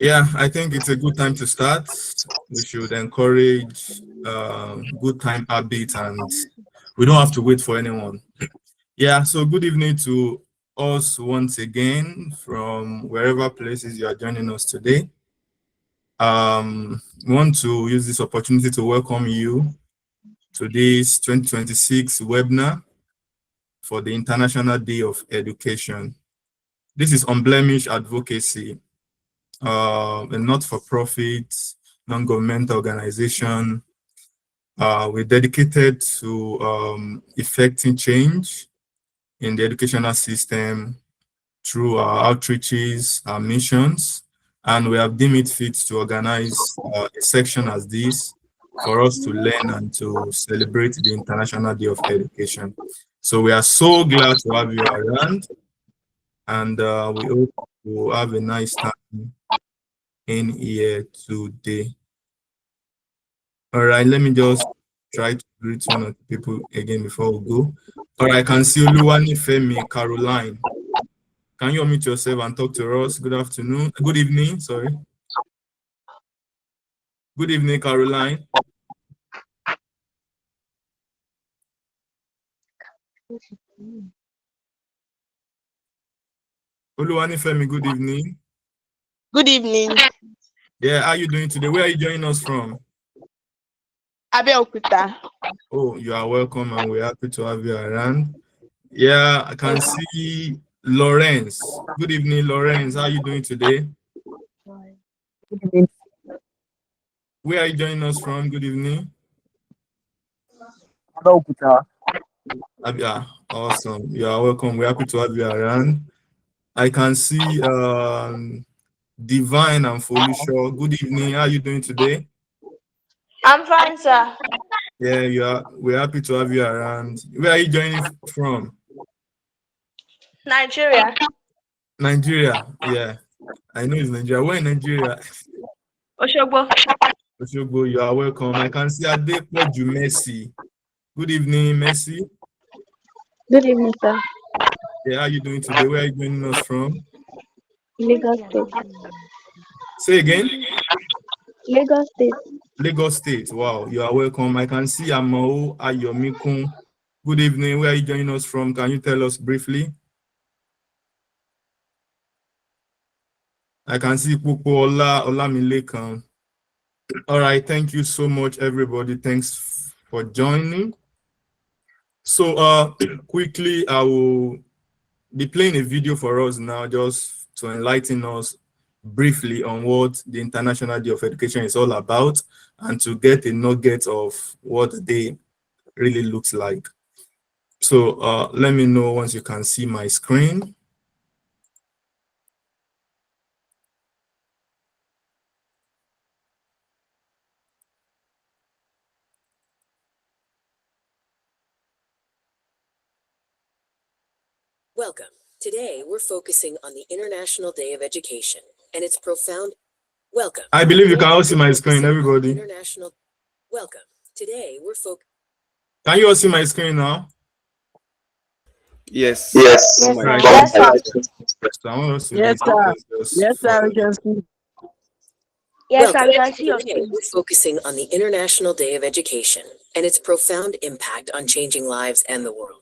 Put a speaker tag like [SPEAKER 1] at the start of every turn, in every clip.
[SPEAKER 1] Yeah, I think it's a good time to start. We should encourage good time habits, and we don't have to wait for anyone. Yeah, so good evening to us once again from wherever places you are joining us today. We want to use this opportunity to welcome you to this 2026 webinar for the International Day of Education. This is Unblemished Advocacy, a not-for-profit, non-governmental organization. We're dedicated to effecting change in the educational system through our outreaches, our missions, and we have deemed it fit to organize a section as this for us to learn and to celebrate the International Day of Education. So we are so glad to have you around, and we hope you have a nice time in here today. All right, let me just try to greet one of the people again before we go. All right, I can see Oluwani Femi Caroline. Can you unmute yourself and talk to us? Good afternoon. Good evening, sorry. Good evening, Caroline. Oluwani Femi, good evening.
[SPEAKER 2] Good evening.
[SPEAKER 1] Yeah, how are you doing today? Where are you joining us from?
[SPEAKER 2] Abeokuta.
[SPEAKER 1] Oh, you are welcome, and we're happy to have you around. Yeah, I can see Lawrence. Good evening, Lawrence. How are you doing today? Where are you joining us from? Good evening.
[SPEAKER 3] Abeokuta.
[SPEAKER 1] Yeah, awesome. You are welcome. We're happy to have you around. I can see Divine and Folusho. Good evening. How are you doing today?
[SPEAKER 2] I'm fine, sir.
[SPEAKER 1] Yeah, we're happy to have you around. Where are you joining from?
[SPEAKER 2] Nigeria.
[SPEAKER 1] Nigeria. Yeah, I know it's Nigeria. Where in Nigeria?
[SPEAKER 2] Oshogbo.
[SPEAKER 1] Oshogbo, you are welcome. I can see Adepoju Mercy. Good evening, Mercy.
[SPEAKER 4] Good evening, sir.
[SPEAKER 1] Yeah, how are you doing today? Where are you joining us from?
[SPEAKER 4] Lagos State.
[SPEAKER 1] Say again.
[SPEAKER 4] Lagos State.
[SPEAKER 1] Lagos State. Wow, you are welcome. I can see Amao Ayomikun. Good evening. Where are you joining us from? Can you tell us briefly? I can see Pupo Olamilekan. All right, thank you so much, everybody. Thanks for joining. So quickly, I will be playing a video for us now just to enlighten us briefly on what the International Day of Education is all about and to get a nugget of what the day really looks like. So let me know once you can see my screen.
[SPEAKER 5] Welcome. Today, we're focusing on the International Day of Education and its profound welcome.
[SPEAKER 1] I believe you can all see my screen, everybody.
[SPEAKER 5] International welcome. Today, we're focusing.
[SPEAKER 1] Can you all see my screen now?
[SPEAKER 3] Yes.
[SPEAKER 4] Yes,
[SPEAKER 1] Right.
[SPEAKER 2] Yes, sir.
[SPEAKER 1] So I want us to
[SPEAKER 3] Yes, sir. Yes, sir.
[SPEAKER 1] follow.
[SPEAKER 3] We can see.
[SPEAKER 2] Yes, sir.
[SPEAKER 5] Welcome.
[SPEAKER 2] We can see your
[SPEAKER 5] Today,
[SPEAKER 2] screen.
[SPEAKER 5] we're focusing on the International Day of Education and its profound impact on changing lives and the world.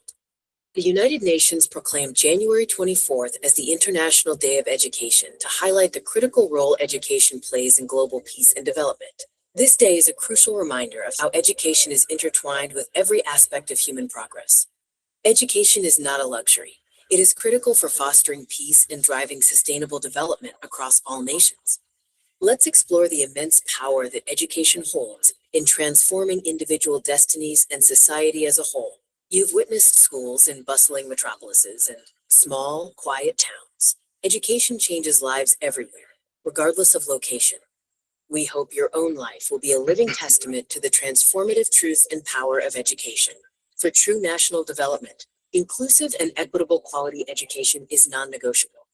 [SPEAKER 5] The United Nations proclaimed January 24th as the International Day of Education to highlight the critical role education plays in global peace and development. This day is a crucial reminder of how education is intertwined with every aspect of human progress. Education is not a luxury. It is critical for fostering peace and driving sustainable development across all nations. Let's explore the immense power that education holds in transforming individual destinies and society as a whole. You've witnessed schools in bustling metropolises and small, quiet towns. Education changes lives everywhere, regardless of location. We hope your own life will be a living testament to the transformative truth and power of education. For true national development, inclusive and equitable quality education is non-negotiable.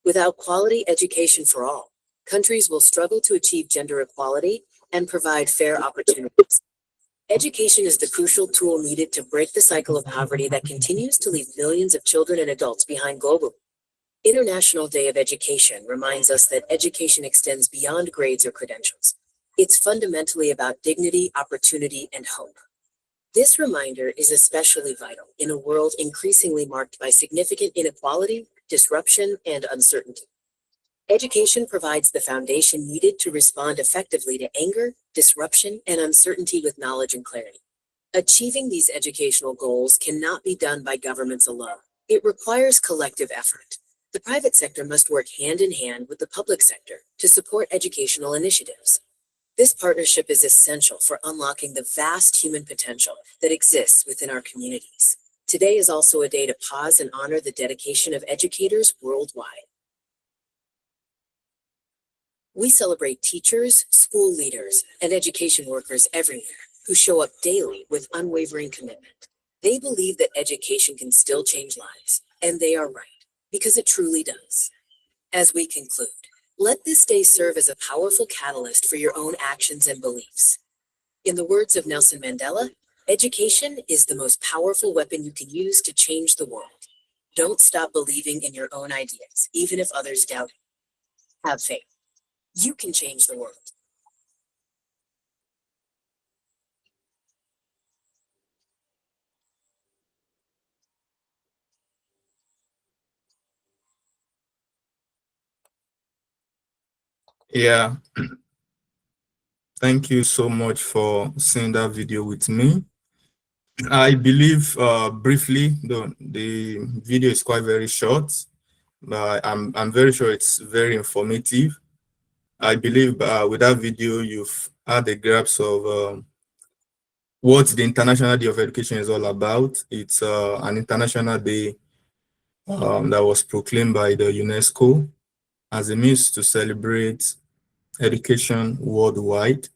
[SPEAKER 5] Without quality education for all, countries will struggle to achieve gender equality and provide fair opportunities. Education is the crucial tool needed to break the cycle of poverty that continues to leave millions of children and adults behind globally. International Day of Education reminds us that education extends beyond grades or credentials. It's fundamentally about dignity, opportunity, and hope. This reminder is especially vital in a world increasingly marked by significant inequality, disruption, and uncertainty. Education provides the foundation needed to respond effectively to anger, disruption, and uncertainty with knowledge and clarity. Achieving these educational goals cannot be done by governments alone. It requires collective effort. The private sector must work hand in hand with the public sector to support educational initiatives. This partnership is essential for unlocking the vast human potential that exists within our communities. Today is also a day to pause and honor the dedication of educators worldwide. We celebrate teachers, school leaders, and education workers everywhere who show up daily with unwavering commitment. They believe that education can still change lives, and they are right, because it truly does. As we conclude, let this day serve as a powerful catalyst for your own actions and beliefs. In the words of Nelson Mandela, education is the most powerful weapon you can use to change the world. Don't stop believing in your own ideas, even if others doubt it. Have faith. You can change the world.
[SPEAKER 1] Yeah, thank you so much for seeing that video with me. I believe briefly, the video is quite very short, but I'm very sure it's very informative. I believe with that video, you've had a grasp of what the International Day of Education is all about. It's an international day that was proclaimed by the UNESCO as a means to celebrate education worldwide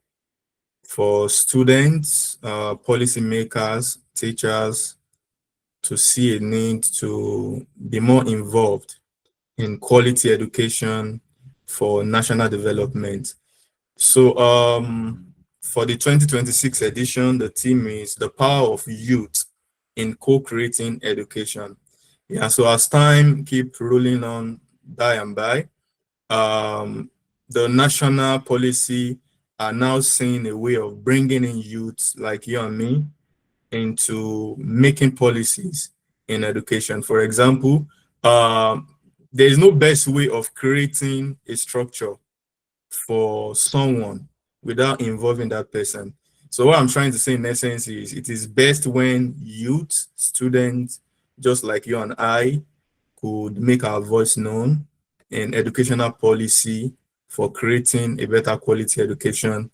[SPEAKER 1] for students, policymakers, teachers to see a need to be more involved in quality education for national development. So for the 2026 edition, the theme is the power of youth in co-creating education. Yeah, so as time keep rolling on by and by, the national policy are now seeing a way of bringing in youths like you and me into making policies in education. For example, there is no best way of creating a structure for someone without involving that person. So what I'm trying to say in essence is it is best when youth, students, just like you and I, could make our voice known in educational policy for creating a better quality education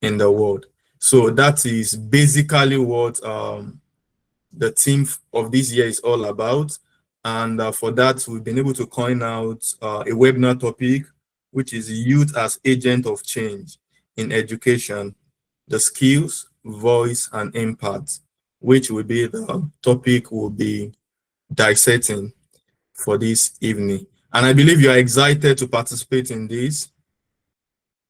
[SPEAKER 1] in the world. So that is basically what the theme of this year is all about. And for that, we've been able to coin out a webinar topic, which is youth as agent of change in education, the skills, voice, and impact, which will be the topic we'll be dissecting for this evening. And I believe you are excited to participate in this.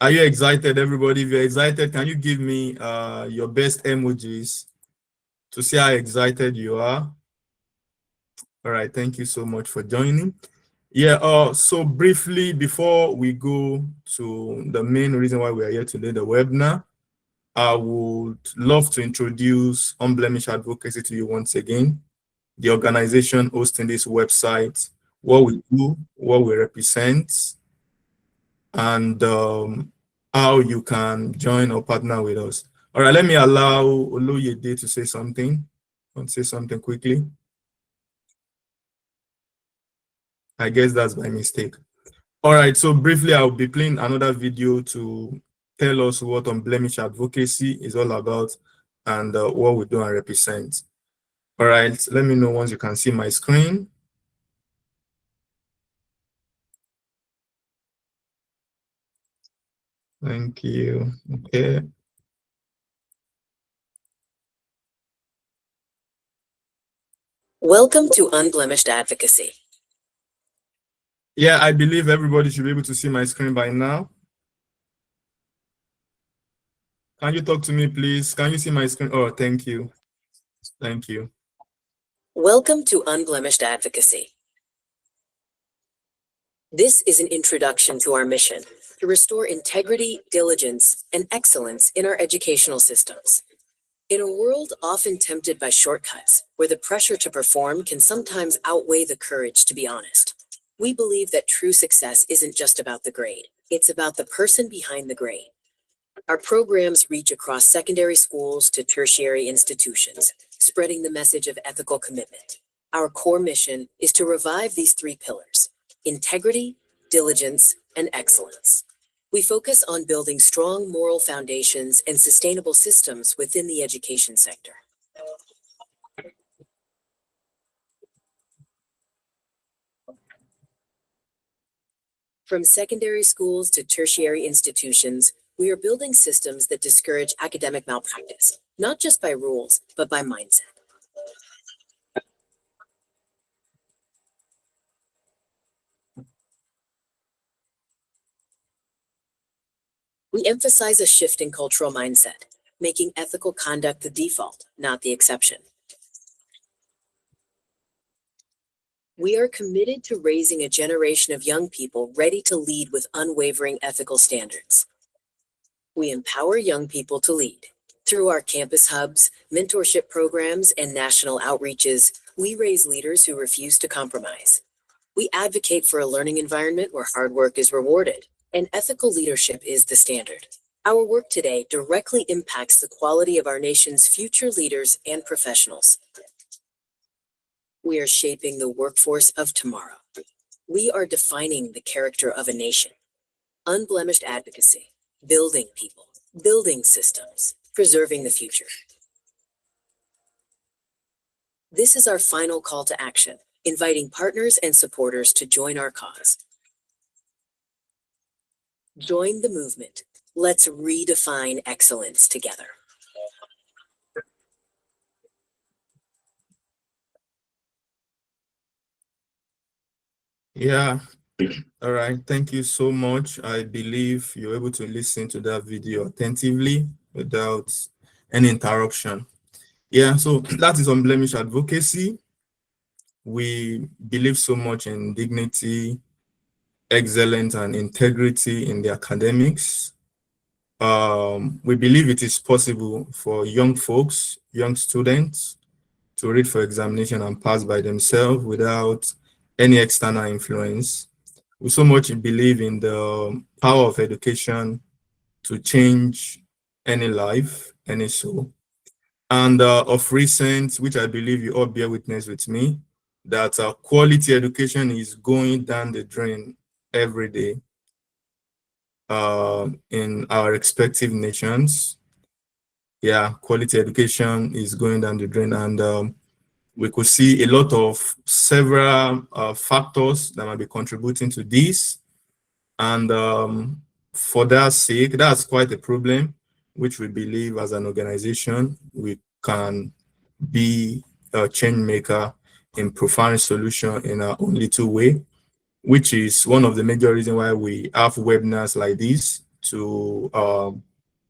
[SPEAKER 1] Are you excited, everybody? If you're excited, can you give me your best emojis to see how excited you are? All right, thank you so much for joining. Yeah, so briefly, before we go to the main reason why we are here today, the webinar, I would love to introduce Unblemished Advocacy to you once again, the organization hosting this website, what we do, what we represent, and how you can join or partner with us. All right, let me allow Oluyede to say something. Want to say something quickly? I guess that's by mistake. All right, so briefly, I'll be playing another video to tell us what Unblemished Advocacy is all about and what we do and represent. All right, let me know once you can see my screen. Thank you. Okay.
[SPEAKER 5] Welcome to Unblemished Advocacy.
[SPEAKER 1] Yeah, I believe everybody should be able to see my screen by now. Can you talk to me, please? Can you see my screen? Oh, thank you. Thank you.
[SPEAKER 5] Welcome to Unblemished Advocacy. This is an introduction to our mission to restore integrity, diligence, and excellence in our educational systems. In a world often tempted by shortcuts, where the pressure to perform can sometimes outweigh the courage to be honest, we believe that true success isn't just about the grade, it's about the person behind the grade. Our programs reach across secondary schools to tertiary institutions, spreading the message of ethical commitment. Our core mission is to revive these three pillars: integrity, diligence, and excellence. We focus on building strong moral foundations and sustainable systems within the education sector. From secondary schools to tertiary institutions, we are building systems that discourage academic malpractice, not just by rules, but by mindset. We emphasize a shift in cultural mindset, making ethical conduct the default, not the exception. We are committed to raising a generation of young people ready to lead with unwavering ethical standards. We empower young people to lead. Through our campus hubs, mentorship programs, and national outreaches, we raise leaders who refuse to compromise. We advocate for a learning environment where hard work is rewarded and ethical leadership is the standard. Our work today directly impacts the quality of our nation's future leaders and professionals. We are shaping the workforce of tomorrow. We are defining the character of a nation. Unblemished advocacy, building people, building systems, preserving the future. This is our final call to action, inviting partners and supporters to join our cause. Join the movement. Let's redefine excellence together.
[SPEAKER 1] Yeah. All right. Thank you so much. I believe you're able to listen to that video attentively without any interruption. Yeah. So that is unblemished advocacy. We believe so much in dignity, excellence, and integrity in the academics. We believe it is possible for young folks, young students, to read for examination and pass by themselves without any external influence. We so much believe in the power of education to change any life, any soul. And of recent, which I believe you all bear witness with me, that quality education is going down the drain every day in our respective nations. Yeah, quality education is going down the drain, and we could see a lot of several factors that might be contributing to this. And for that sake, that's quite a problem, which we believe as an organization, we can be a change maker in profound solution in our own little way, which is one of the major reasons why we have webinars like this to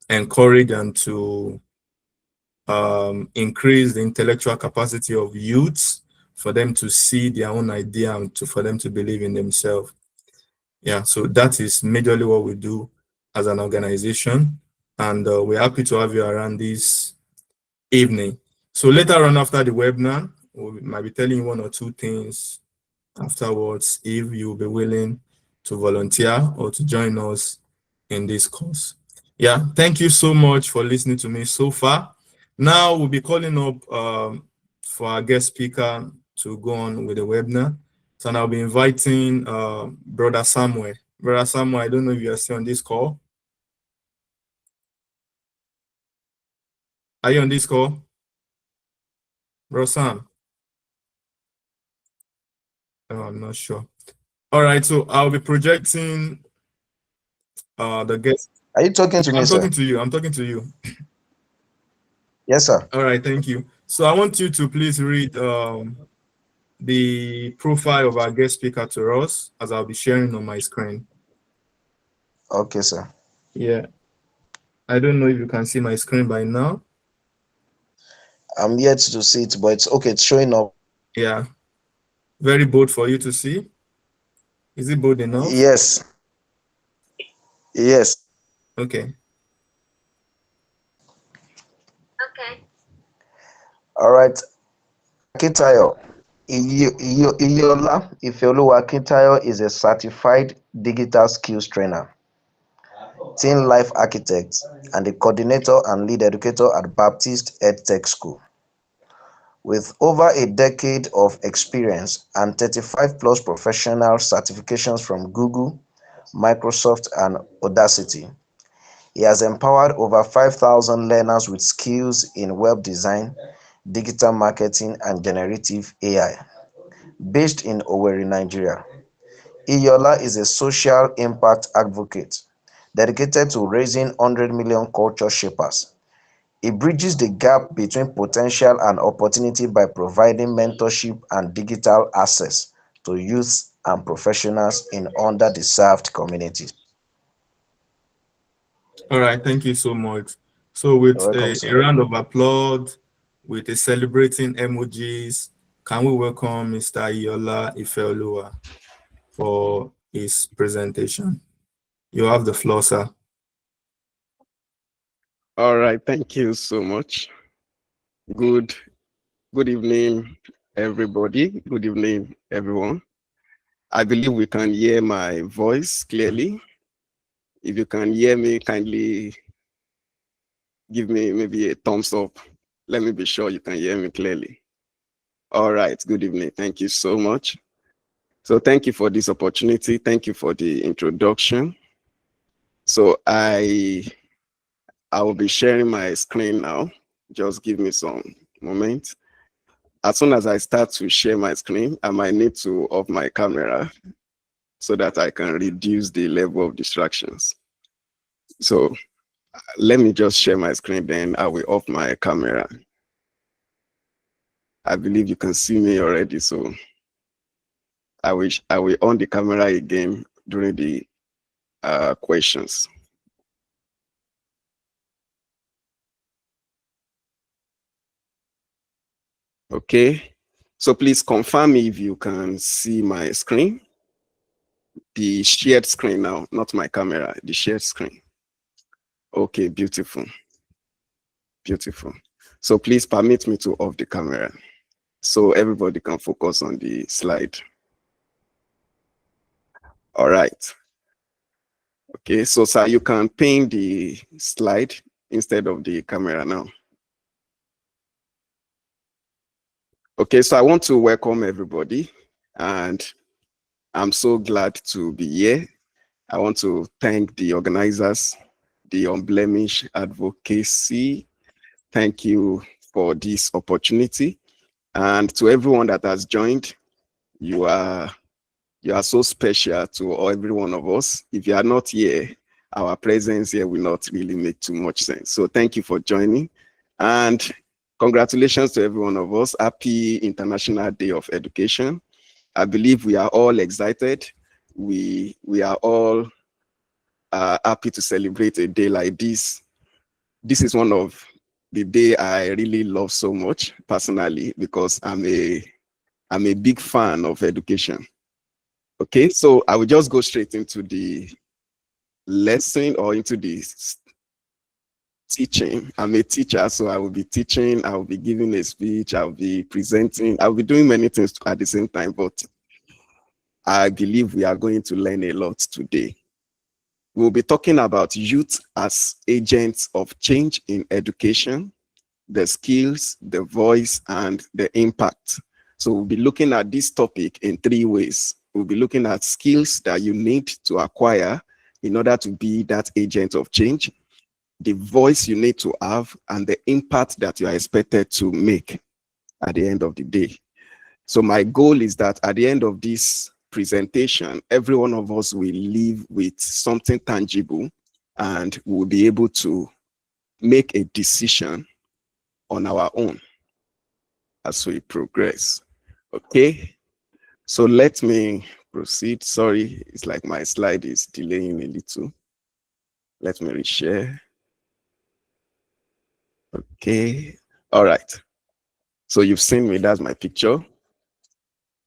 [SPEAKER 1] encourage and to increase the intellectual capacity of youths for them to see their own idea and for them to believe in themselves. Yeah, so that is majorly what we do as an organization, and we're happy to have you around this evening. So later on after the webinar, we might be telling you one or two things afterwards if you'll be willing to volunteer or to join us in this course. Yeah, thank you so much for listening to me so far. Now we'll be calling up for our guest speaker to go on with the webinar. So I'll be inviting Brother Samuel. Brother Samuel, I don't know if you are still on this call. Are you on this call? Brother Sam? Oh, I'm not sure. All right, so I'll be projecting the guest.
[SPEAKER 3] Are you talking to me,
[SPEAKER 1] I'm
[SPEAKER 3] sir?
[SPEAKER 1] talking to you. I'm talking to you.
[SPEAKER 3] Yes, sir.
[SPEAKER 1] All right, thank you. So I want you to please read the profile of our guest speaker to us as I'll be sharing on my screen.
[SPEAKER 3] Okay, sir.
[SPEAKER 1] Yeah. I don't know if you can see my screen by now.
[SPEAKER 3] I'm yet to see it, but it's okay. It's showing up.
[SPEAKER 1] Yeah. Very bold for you to see. Is it bold enough?
[SPEAKER 3] Yes. Yes.
[SPEAKER 1] Okay.
[SPEAKER 3] All right. Akintayo. Iyola Ifeoluwa Akintayo is a certified digital skills trainer, teen life architect, and the coordinator and lead educator at Baptist EdTech School. With over a decade of experience and 35 plus professional certifications from Google, Microsoft, and Audacity, he has empowered over 5,000 learners with skills in web design, digital marketing, and generative AI. Based in Owerri, Nigeria, Iyola is a social impact advocate dedicated to raising 100 million culture shapers. He bridges the gap between potential and opportunity by providing mentorship and digital access to youth and professionals in underdeserved communities.
[SPEAKER 1] All right. Thank you so much. So with
[SPEAKER 3] You're welcome,
[SPEAKER 1] a
[SPEAKER 3] sir.
[SPEAKER 1] round of applause, with a celebrating emojis, can we welcome Mr. Iyola Ifeoluwa for his presentation? You have the floor, sir.
[SPEAKER 6] All right, thank you so much. Good evening, everybody. Good evening, everyone. I believe we can hear my voice clearly. If you can hear me, kindly give me maybe a thumbs up. Let me be sure you can hear me clearly. All right, good evening. Thank you so much. So thank you for this opportunity. Thank you for the introduction. So I will be sharing my screen now. Just give me some moment. As soon as I start to share my screen, I might need to off my camera so that I can reduce the level of distractions. So let me just share my screen, then I will off my camera. I believe you can see me already, so I will on the camera again during the questions. Okay, so please confirm me if you can see my screen. The shared screen now, not my camera, the shared screen. Okay, beautiful. Beautiful. So please permit me to off the camera so everybody can focus on the slide. All right. Okay, so sir, you can pin the slide instead of the camera now. Okay, so I want to welcome everybody, and I'm so glad to be here. I want to thank the organizers, the Unblemished Advocacy. Thank you for this opportunity. And to everyone that has joined, you are so special to every one of us. If you are not here, our presence here will not really make too much sense. So thank you for joining. And congratulations to every one of us. Happy International Day of Education. I believe we are all excited. We are all happy to celebrate a day like this. This is one of the day I really love so much personally because I'm a big fan of education. Okay, so I will just go straight into the lesson or into the teaching. I'm a teacher, so I will be teaching, I will be giving a speech, I'll be presenting, I'll be doing many things at the same time, but I believe we are going to learn a lot today. We'll be talking about youth as agents of change in education, the skills, the voice, and the impact. So we'll be looking at this topic in three ways. We'll be looking at skills that you need to acquire in order to be that agent of change, the voice you need to have, and the impact that you are expected to make at the end of the day. So my goal is that at the end of this presentation, every one of us will leave with something tangible and we'll be able to make a decision on our own as we progress. Okay, so let me proceed. Sorry, it's like my slide is delaying a little. Let me reshare. Okay, all right. So you've seen me, that's my picture.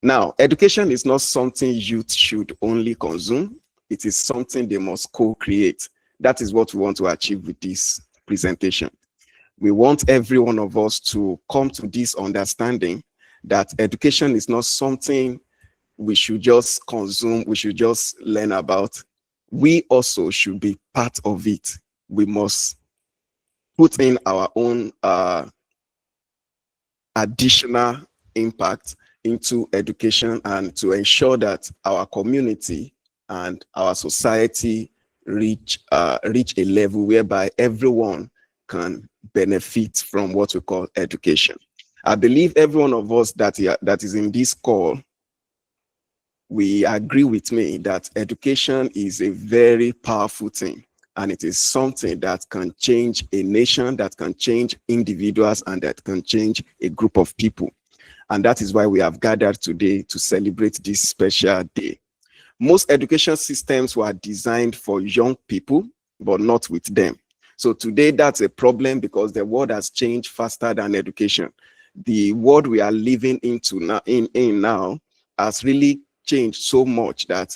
[SPEAKER 6] Now, education is not something youth should only consume. It is something they must co-create. That is what we want to achieve with this presentation. We want every one of us to come to this understanding that education is not something we should just consume, we should just learn about. We also should be part of it. We must put in our own additional impact into education and to ensure that our community and our society reach a level whereby everyone can benefit from what we call education. I believe every one of us that is in this call, we agree with me that education is a very powerful thing, and it is something that can change a nation, that can change individuals, and that can change a group of people. And that is why we have gathered today to celebrate this special day. Most education systems were designed for young people, but not with them. So today that's a problem because the world has changed faster than education. The world we are living into now, in now has really changed so much that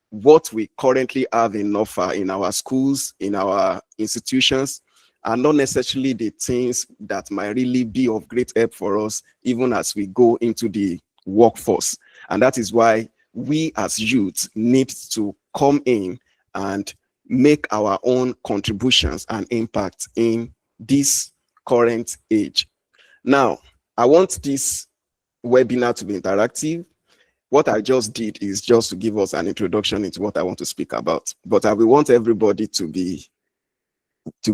[SPEAKER 6] what we currently have in offer in our schools, in our institutions, are not necessarily the things that might really be of great help for us, even as we go into the workforce. And that is why we as youth need to come in and make our own contributions and impact in this current age. Now, I want this webinar to be interactive. What I just did is just to give us an introduction into what I want to speak about. But I will want everybody to be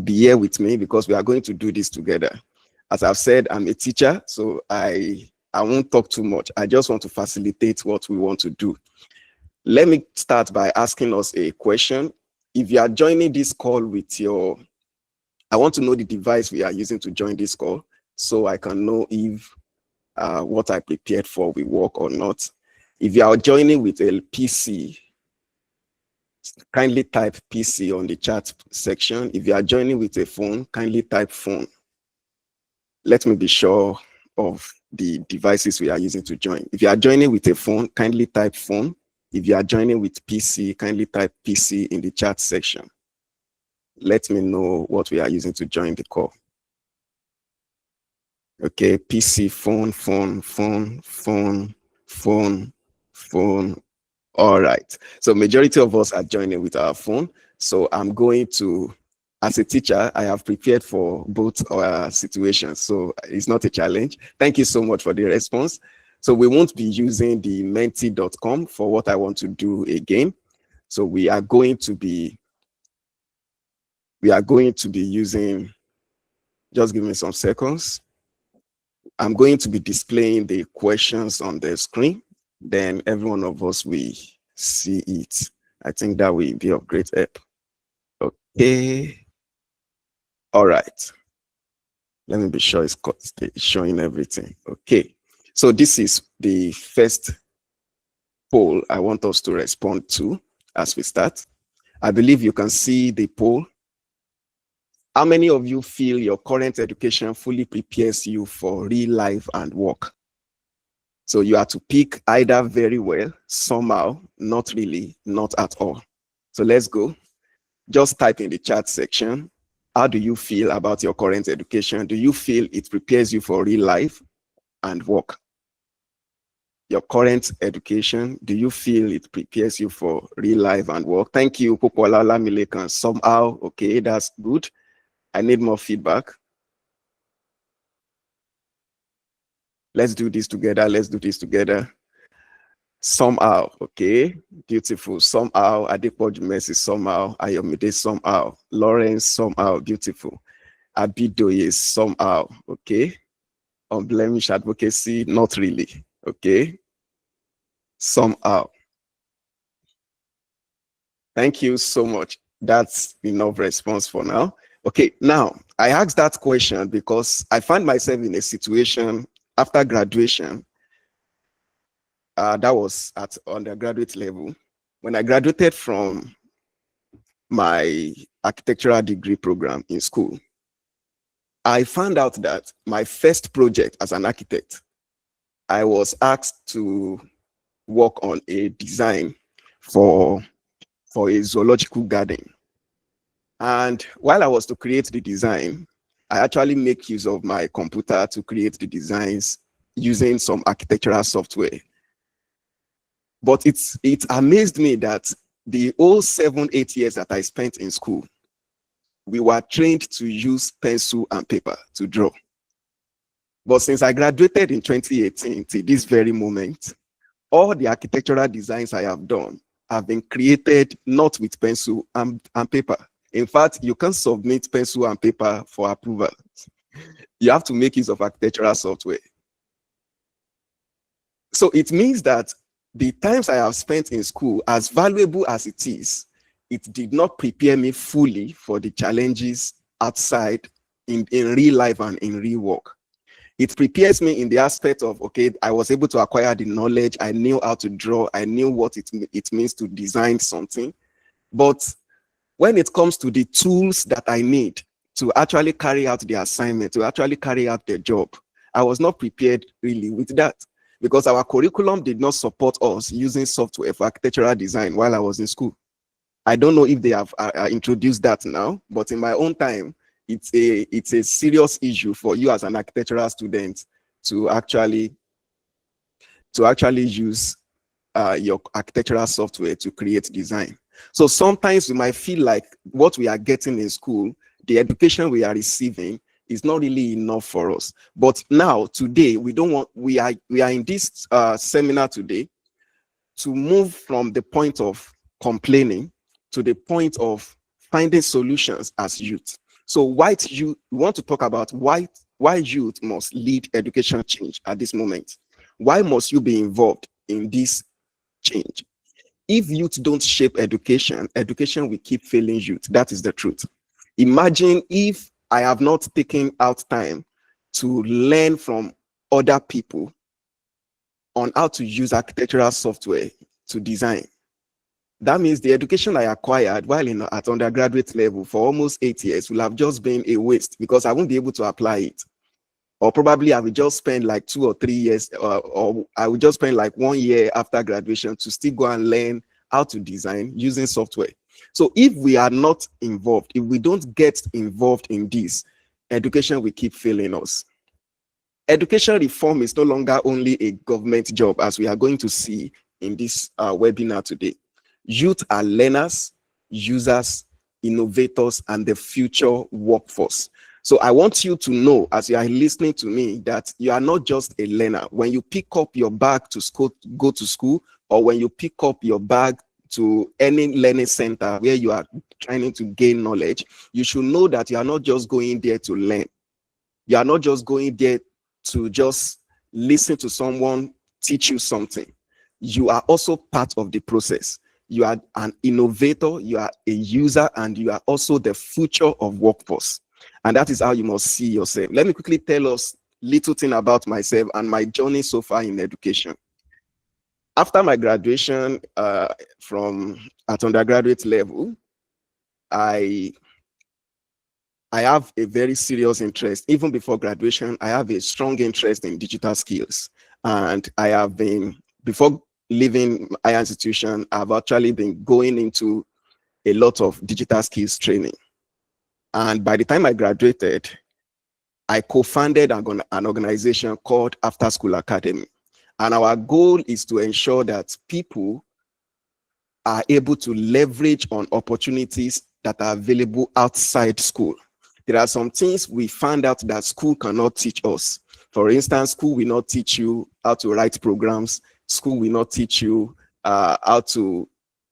[SPEAKER 6] here with me because we are going to do this together. As I've said, I'm a teacher, so I won't talk too much. I just want to facilitate what we want to do. Let me start by asking us a question. If you are joining this call with I want to know the device we are using to join this call so I can know if what I prepared for will work or not. If you are joining with a PC, kindly type PC on the chat section. If you are joining with a phone, kindly type phone. Let me be sure of the devices we are using to join. If you are joining with a phone, kindly type phone. If you are joining with PC, kindly type PC in the chat section. Let me know what we are using to join the call. Okay, PC, phone, phone, phone, phone, phone, phone. All right. So majority of us are joining with our phone. So I'm going to, as a teacher, I have prepared for both our situations. So it's not a challenge. Thank you so much for the response. So we won't be using the menti.com for what I want to do again. So we are going to be using, just give me some seconds. I'm going to be displaying the questions on the screen. Then every one of us will see it. I think that will be of great help. Okay. All right. Let me be sure it's showing everything. Okay. So this is the first poll I want us to respond to as we start. I believe you can see the poll. How many of you feel your current education fully prepares you for real life and work? So you have to pick either very well, somehow, not really, not at all. So let's go. Just type in the chat section. How do you feel about your current education? Do you feel it prepares you for real life and work? Your current education, do you feel it prepares you for real life and work? Thank you, Popola Lamilekan. Somehow, okay, that's good. I need more feedback. Let's do this together. Let's do this together. Somehow, okay, beautiful. Somehow, Adepoju Mercy, somehow, Ayomide, somehow, Lawrence, somehow, beautiful. Abidoye, somehow, okay. Unblemished advocacy, not really, okay. Somehow. Thank you so much. That's enough response for now. Okay, now, I asked that question because I find myself in a situation after graduation. That was at undergraduate level. When I graduated from my architectural degree program in school, I found out that my first project as an architect I was asked to work on a design for a zoological garden. And while I was to create the design, I actually make use of my computer to create the designs using some architectural software. But it amazed me that the whole 7-8 years that I spent in school, we were trained to use pencil and paper to draw. But since I graduated in 2018 to this very moment, all the architectural designs I have done have been created not with pencil and paper. In fact, you can't submit pencil and paper for approval. You have to make use of architectural software. So it means that the times I have spent in school, as valuable as it is, it did not prepare me fully for the challenges outside in real life and in real work. It prepares me in the aspect of, okay, I was able to acquire the knowledge, I knew how to draw, I knew what it means to design something. But when it comes to the tools that I need to actually carry out the assignment, to actually carry out the job, I was not prepared really with that, because our curriculum did not support us using software for architectural design while I was in school. I don't know if they have introduced that now, but in my own time, it's a serious issue for you as an architectural student to actually use your architectural software to create design. So sometimes we might feel like what we are getting in school, the education we are receiving, is not really enough for us. But now, today, we are in this seminar today to move from the point of complaining to the point of finding solutions as youth. So we want to talk about why youth must lead education change at this moment. Why must you be involved in this change? If youth don't shape education, education will keep failing youth. That is the truth. Imagine if I have not taken out time to learn from other people on how to use architectural software to design. That means the education I acquired while at undergraduate level for almost 8 years will have just been a waste, because I won't be able to apply it. Or probably I will just spend like 2 or 3 years, or I will just spend like 1 year after graduation to still go and learn how to design using software. So if we are not involved, if we don't get involved in this, education will keep failing us. Education reform is no longer only a government job, as we are going to see in this webinar today. Youth are learners, users, innovators, and the future workforce. So I want you to know, as you are listening to me, that you are not just a learner. When you pick up your bag to school, go to school, or when you pick up your bag to any learning center where you are trying to gain knowledge, you should know that you are not just going there to learn. You are not just going there to just listen to someone teach you something. You are also part of the process. You are an innovator, you are a user, and you are also the future of workforce. And that is how you must see yourself. Let me quickly tell us little thing about myself and my journey so far in education. After my graduation at undergraduate level, I have a very serious interest. Even before graduation, I have a strong interest in digital skills. And I have been, before leaving my institution, I've actually been going into a lot of digital skills training. And by the time I graduated, I co-founded an organization called After School Academy. And our goal is to ensure that people are able to leverage on opportunities that are available outside school. There are some things we found out that school cannot teach us. For instance, school will not teach you how to write programs. School will not teach you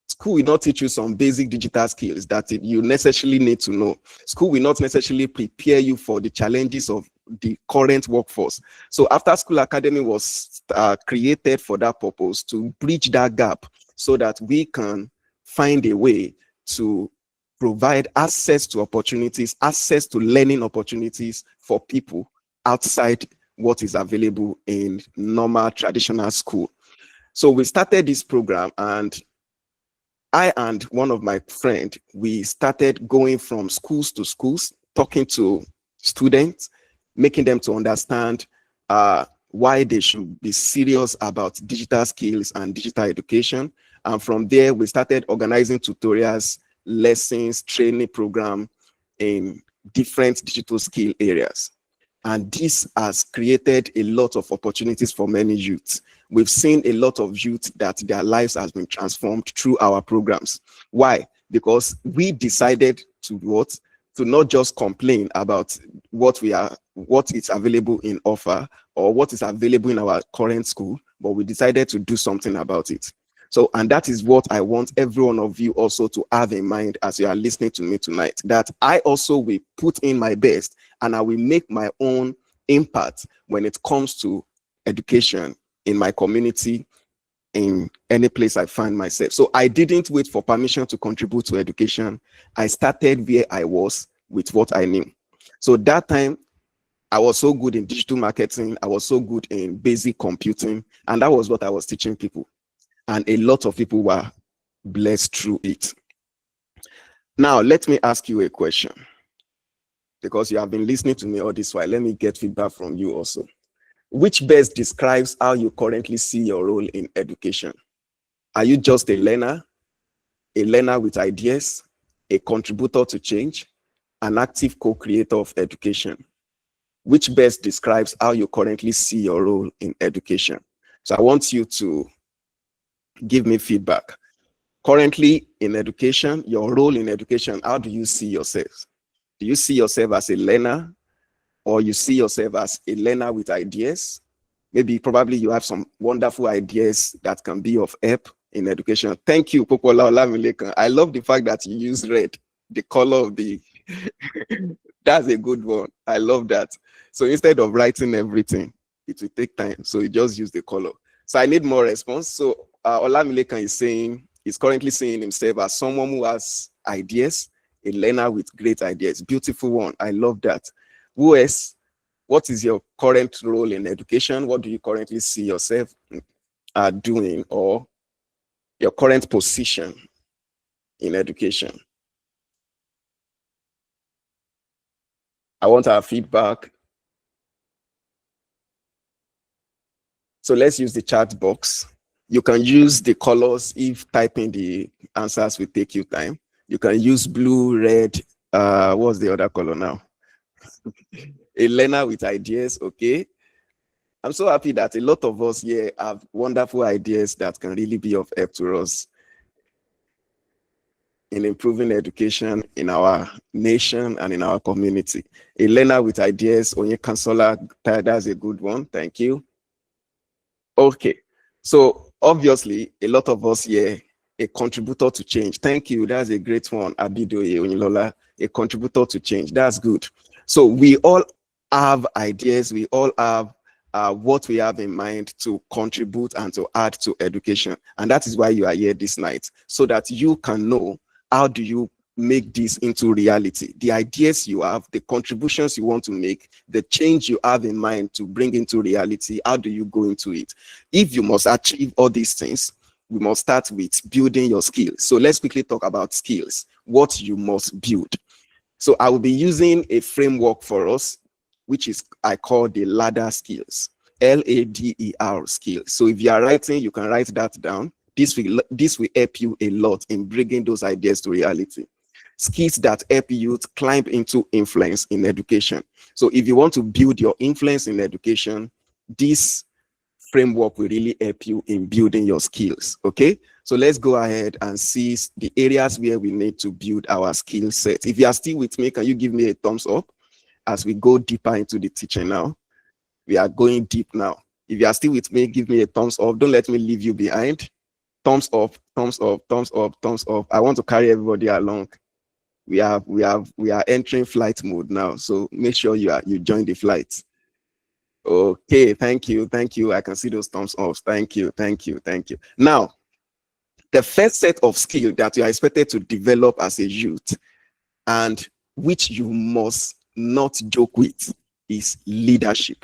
[SPEAKER 6] school will not teach you some basic digital skills that you necessarily need to know. School will not necessarily prepare you for the challenges of the current workforce. So After School Academy was created for that purpose, to bridge that gap so that we can find a way to provide access to opportunities, access to learning opportunities for people outside what is available in normal traditional school. So we started this program, and I and one of my friends, we started going from schools to schools, talking to students, making them to understand why they should be serious about digital skills and digital education. And from there, we started organizing tutorials, lessons, training program in different digital skill areas. And this has created a lot of opportunities for many youths. We've seen a lot of youth that their lives has been transformed through our programs. Why? Because we decided to what? To not just complain about what is available in offer or what is available in our current school, but we decided to do something about it. So, and that is what I want every one of you also to have in mind as you are listening to me tonight, that I also will put in my best and I will make my own impact when it comes to education in my community, in any place I find myself. So I didn't wait for permission to contribute to education. I started where I was with what I knew. So that time, I was so good in digital marketing. I was so good in basic computing. And that was what I was teaching people. And a lot of people were blessed through it. Now, let me ask you a question. Because you have been listening to me all this while, let me get feedback from you also. Which best describes how you currently see your role in education? Are you just a learner with ideas, a contributor to change, an active co-creator of education? Which best describes how you currently see your role in education? So I want you to give me feedback. Currently in education, your role in education, how do you see yourself? Do you see yourself as a learner, or you see yourself as a learner with ideas? Maybe probably you have some wonderful ideas that can be of help in education. Thank you, Popola Olamilekan. I love the fact that you use red, the color of the, that's a good one. I love that. So instead of writing everything, it will take time. So you just use the color. So I need more response. So Olamilekan is currently seeing himself as someone who has ideas, a learner with great ideas. Beautiful one. I love that. Who else? What is your current role in education? What do you currently see yourself doing, or your current position in education? I want our feedback. So let's use the chat box. You can use the colors if typing the answers will take you time. You can use blue, red. What's the other color now? A learner with ideas, okay. I'm so happy that a lot of us here have wonderful ideas that can really be of help to us in improving education in our nation and in our community. A learner with ideas, Onye Kansola, that's a good one. Thank you. Okay, so obviously a lot of us here, a contributor to change. Thank you, that's a great one. Abidoye Onilola, a contributor to change. That's good. So we all have ideas, we all have what we have in mind to contribute and to add to education. And that is why you are here this night, so that you can know how do you make this into reality. The ideas you have, the contributions you want to make, the change you have in mind to bring into reality, how do you go into it? If you must achieve all these things, we must start with building your skills. So let's quickly talk about skills, what you must build. So I will be using a framework for us, which is I call the ladder skills, LADER skills. So if you are writing, you can write that down. This will help you a lot in bringing those ideas to reality. Skills that help you to climb into influence in education. So if you want to build your influence in education, this framework will really help you in building your skills, okay? So let's go ahead and see the areas where we need to build our skill set. If you are still with me, can you give me a thumbs up as we go deeper into the teaching now? We are going deep now. If you are still with me, give me a thumbs up. Don't let me leave you behind. Thumbs up, thumbs up, thumbs up, thumbs up. I want to carry everybody along. We are entering flight mode now. So make sure you join the flight. Okay, thank you. I can see those thumbs up. Thank you. Now, the first set of skills that you are expected to develop as a youth, and which you must not joke with, is leadership.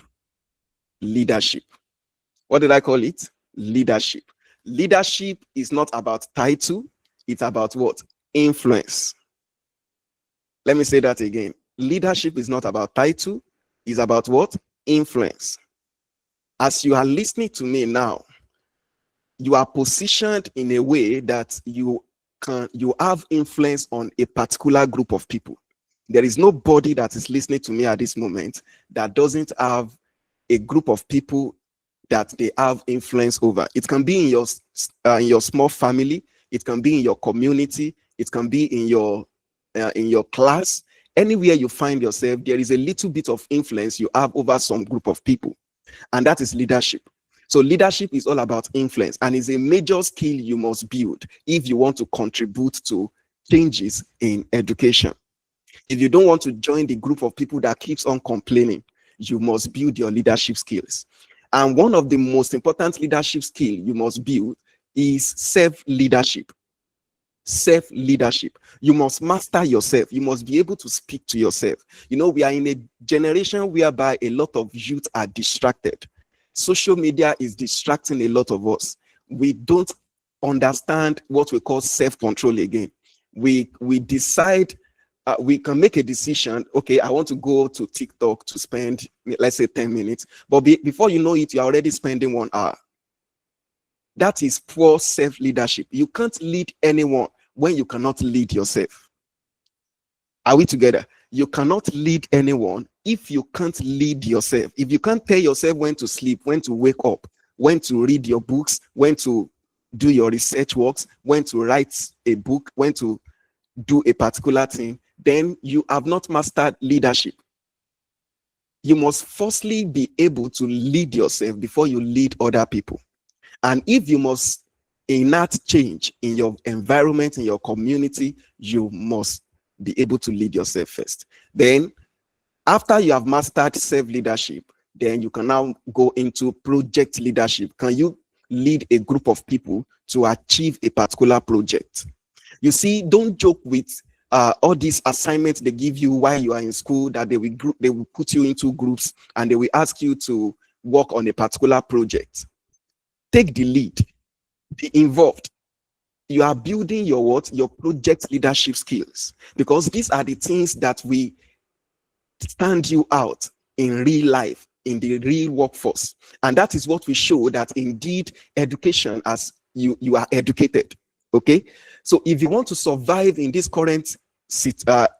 [SPEAKER 6] Leadership. What did I call it? Leadership. Leadership is not about title. It's about what? Influence. Let me say that again. Leadership is not about title. It's about what? Influence. as you are listening to me now, you are positioned in a way that you have influence on a particular group of people. There is nobody that is listening to me at this moment that doesn't have a group of people that they have influence over. It can be in your small family, it can be in your community, it can be in your class. Anywhere you find yourself, there is a little bit of influence you have over some group of people, and that is leadership. So leadership is all about influence, and is a major skill you must build if you want to contribute to changes in education. If you don't want to join the group of people that keeps on complaining, you must build your leadership skills. And one of the most important leadership skill you must build is self-leadership. Self-leadership. You must master yourself. You must be able to speak to yourself. You know, we are in a generation whereby a lot of youth are distracted. Social media is distracting a lot of us. We don't understand what we call self-control again. We decide, we can make a decision, okay, I want to go to TikTok to spend, let's say, 10 minutes. But before you know it, you're already spending 1 hour. That is poor self-leadership. You can't lead anyone when you cannot lead yourself. Are we together? You cannot lead anyone if you can't lead yourself. If you can't tell yourself when to sleep, when to wake up, when to read your books, when to do your research works, when to write a book, when to do a particular thing, then you have not mastered leadership. You must firstly be able to lead yourself before you lead other people. And if you must enact change in your environment, in your community, you must be able to lead yourself first. Then, after you have mastered self-leadership, then you can now go into project leadership. Can you lead a group of people to achieve a particular project? You see, don't joke with all these assignments they give you while you are in school, that they will put you into groups and they will ask you to work on a particular project. Take the lead, be involved. You are building your project leadership skills, because these are the things that will stand you out in real life, in the real workforce. And that is what we show, that indeed education, as you are educated. Okay, so if you want to survive in this current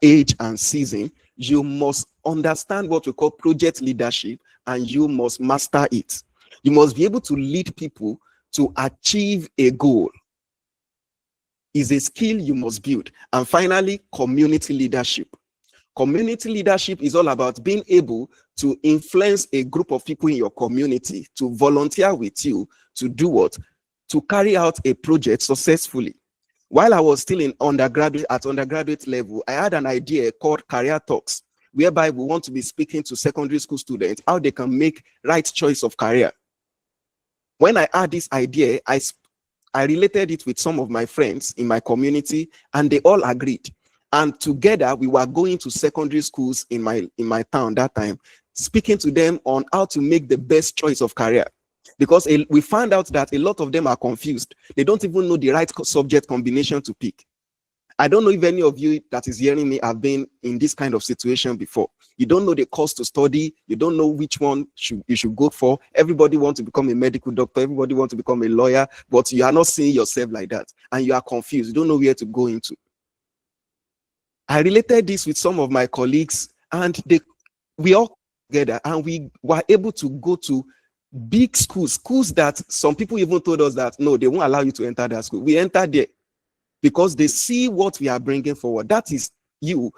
[SPEAKER 6] age and season, you must understand what we call project leadership, and you must master it. You must be able to lead people to achieve a goal. Is a skill you must build. And finally, community leadership. Community leadership is all about being able to influence a group of people in your community to volunteer with you to do what? To carry out a project successfully. While I was still at undergraduate level, I had an idea called Career Talks, whereby we want to be speaking to secondary school students how they can make right choice of career. When I had this idea, I related it with some of my friends in my community, and they all agreed. And together we were going to secondary schools in my town that time, speaking to them on how to make the best choice of career. Because we found out that a lot of them are confused. They don't even know the right subject combination to pick. I don't know if any of you that is hearing me have been in this kind of situation before. You don't know the course to study. You don't know which one you should go for. Everybody wants to become a medical doctor. Everybody wants to become a lawyer, but you are not seeing yourself like that. And you are confused. You don't know where to go into. I related this with some of my colleagues, and we all together, and we were able to go to big schools that some people even told us that, no, they won't allow you to enter that school. We entered there because they see what we are bringing forward. That is you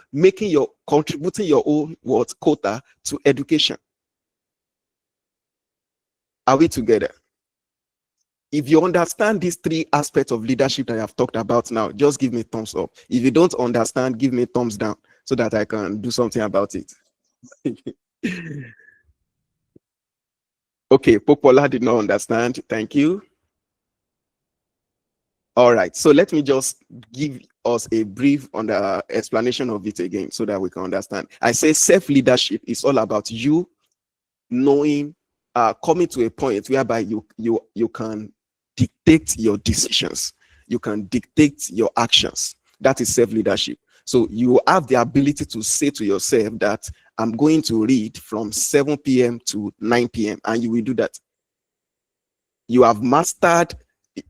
[SPEAKER 6] contributing your own quota to education. Are we together? If you understand these three aspects of leadership that I have talked about now, just give me thumbs up. If you don't understand, give me thumbs down so that I can do something about it. Okay, Popola did not understand. Thank you. All right, so let me just give us a brief on the explanation of it again so that we can understand. I say self-leadership is all about you knowing, coming to a point whereby you can dictate your decisions. You can dictate your actions. That is self-leadership. So you have the ability to say to yourself that I'm going to read from 7 p.m. to 9 p.m. and you will do that. you have mastered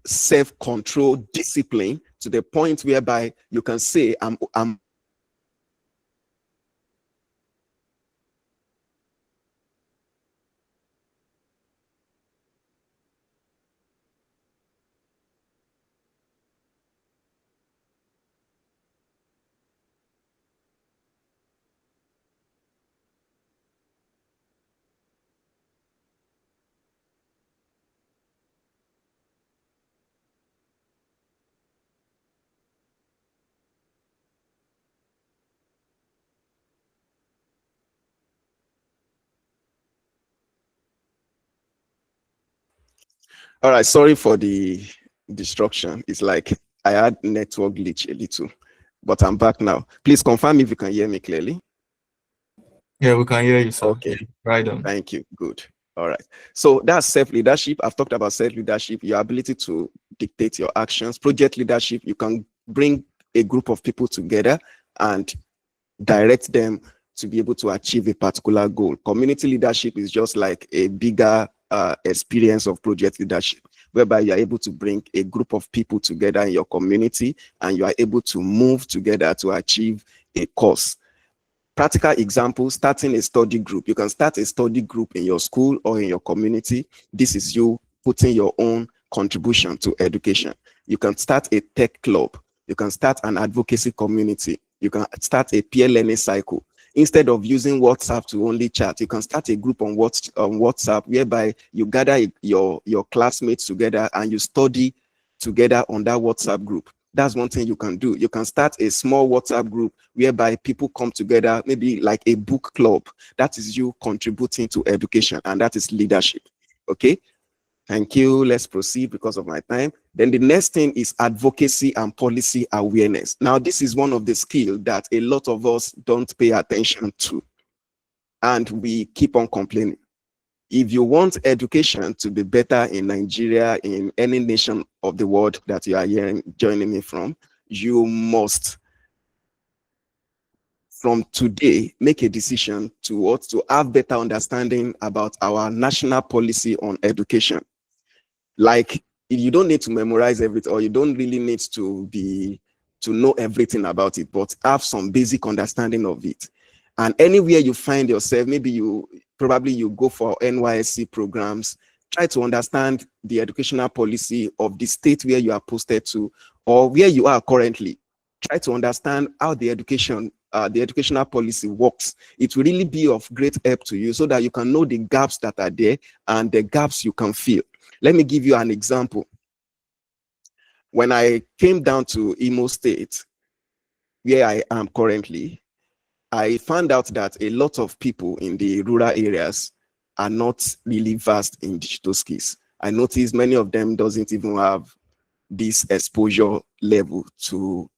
[SPEAKER 6] self-control, discipline, to the point whereby you can say, I'm all right, sorry for the destruction. It's like I had network glitch a little, but I'm back now. Please confirm if you can hear me clearly.
[SPEAKER 1] Yeah, we can hear you, sir.
[SPEAKER 6] Okay.
[SPEAKER 1] Yeah, right on.
[SPEAKER 6] Thank you. Good. All right. So that's self-leadership. I've talked about self-leadership, your ability to dictate your actions. Project leadership, you can bring a group of people together and direct them to be able to achieve a particular goal. Community leadership is just like a bigger experience of project leadership, whereby you are able to bring a group of people together in your community and you are able to move together to achieve a cause. Practical example, starting a study group. You can start a study group in your school or in your community. This is you putting your own contribution to education. You can start a tech club. You can start an advocacy community. You can start a peer learning cycle. Instead of using WhatsApp to only chat, you can start a group on WhatsApp whereby you gather your classmates together and you study together on that WhatsApp group. That's one thing you can do. You can start a small WhatsApp group whereby people come together, maybe like a book club. That is you contributing to education, and that is leadership. Okay, thank you. Let's proceed because of my time. Then the next thing is advocacy and policy awareness. Now, this is one of the skills that a lot of us don't pay attention to, and we keep on complaining. If you want education to be better in Nigeria, in any nation of the world that you are joining me from, you must, from today, make a decision to have better understanding about our national policy on education. Like, you don't need to memorize everything, or you don't really need to know everything about it, but have some basic understanding of it. And anywhere you find yourself, maybe you go for NYSC programs, try to understand the educational policy of the state where you are posted to or where you are currently. Try to understand how the educational policy works. It will really be of great help to you so that you can know the gaps that are there and the gaps you can fill. Let me give you an example. When I came down to Imo State, where I am currently, I found out that a lot of people in the rural areas are not really vast in digital skills. I noticed many of them doesn't even have this exposure level to